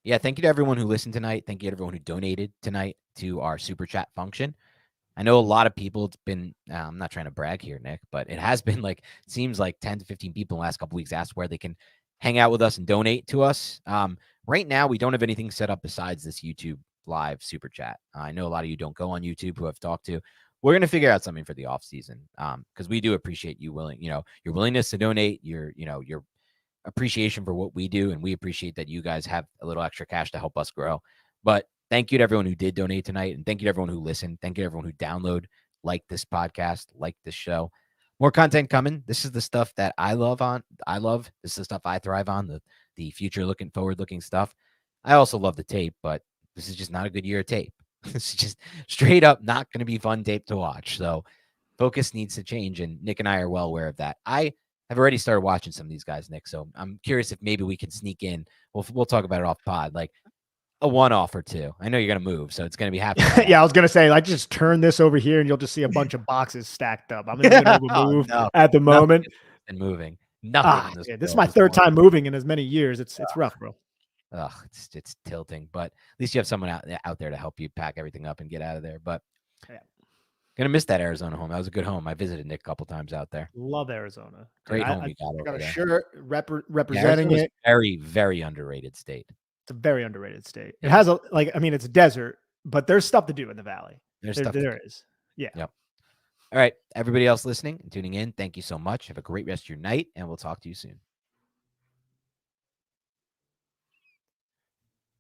Yeah, thank you to everyone who listened tonight. Thank you to everyone who donated tonight to our super chat function. I know a lot of people, it's been, I'm not trying to brag here, Nick, but it has been seems like 10 to 15 people in the last couple weeks asked where they can hang out with us and donate to us. Right now, we don't have anything set up besides this YouTube live super chat. I know a lot of you don't go on YouTube who I've talked to. We're going to figure out something for the off season because we do appreciate you your willingness to donate, your appreciation for what we do. And we appreciate that you guys have a little extra cash to help us grow. But thank you to everyone who did donate tonight. And thank you to everyone who listened. Thank you to everyone who download, like this podcast, like this show. More content coming. This is the stuff that I love. This is the stuff I thrive on, the future looking, forward looking stuff. I also love the tape, but this is just not a good year of tape. It's just straight up not going to be fun tape to watch. So focus needs to change. And Nick and I are well aware of that. I've already started watching some of these guys, Nick. So I'm curious if maybe we can sneak in. We'll talk about it off pod. a one-off or two. I know you're gonna move, so it's gonna be happening. Yeah, I was gonna say, like, just turn this over here, and you'll just see a bunch of boxes stacked up. I'm in the middle of a move at the moment. And moving. Nothing. Yeah, this is my third time moving in as many years. It's rough, bro. Ugh, it's tilting, but at least you have someone out there to help you pack everything up and get out of there. But yeah. Gonna miss that Arizona home. That was a good home. I visited Nick a couple times out there. Love Arizona. Great home you I got a there. shirt representing it. Very, very underrated state. It's a very underrated state. It has it's a desert, but there's stuff to do in the valley. There is. Yeah. Yep. All right. Everybody else listening and tuning in, thank you so much. Have a great rest of your night, and we'll talk to you soon.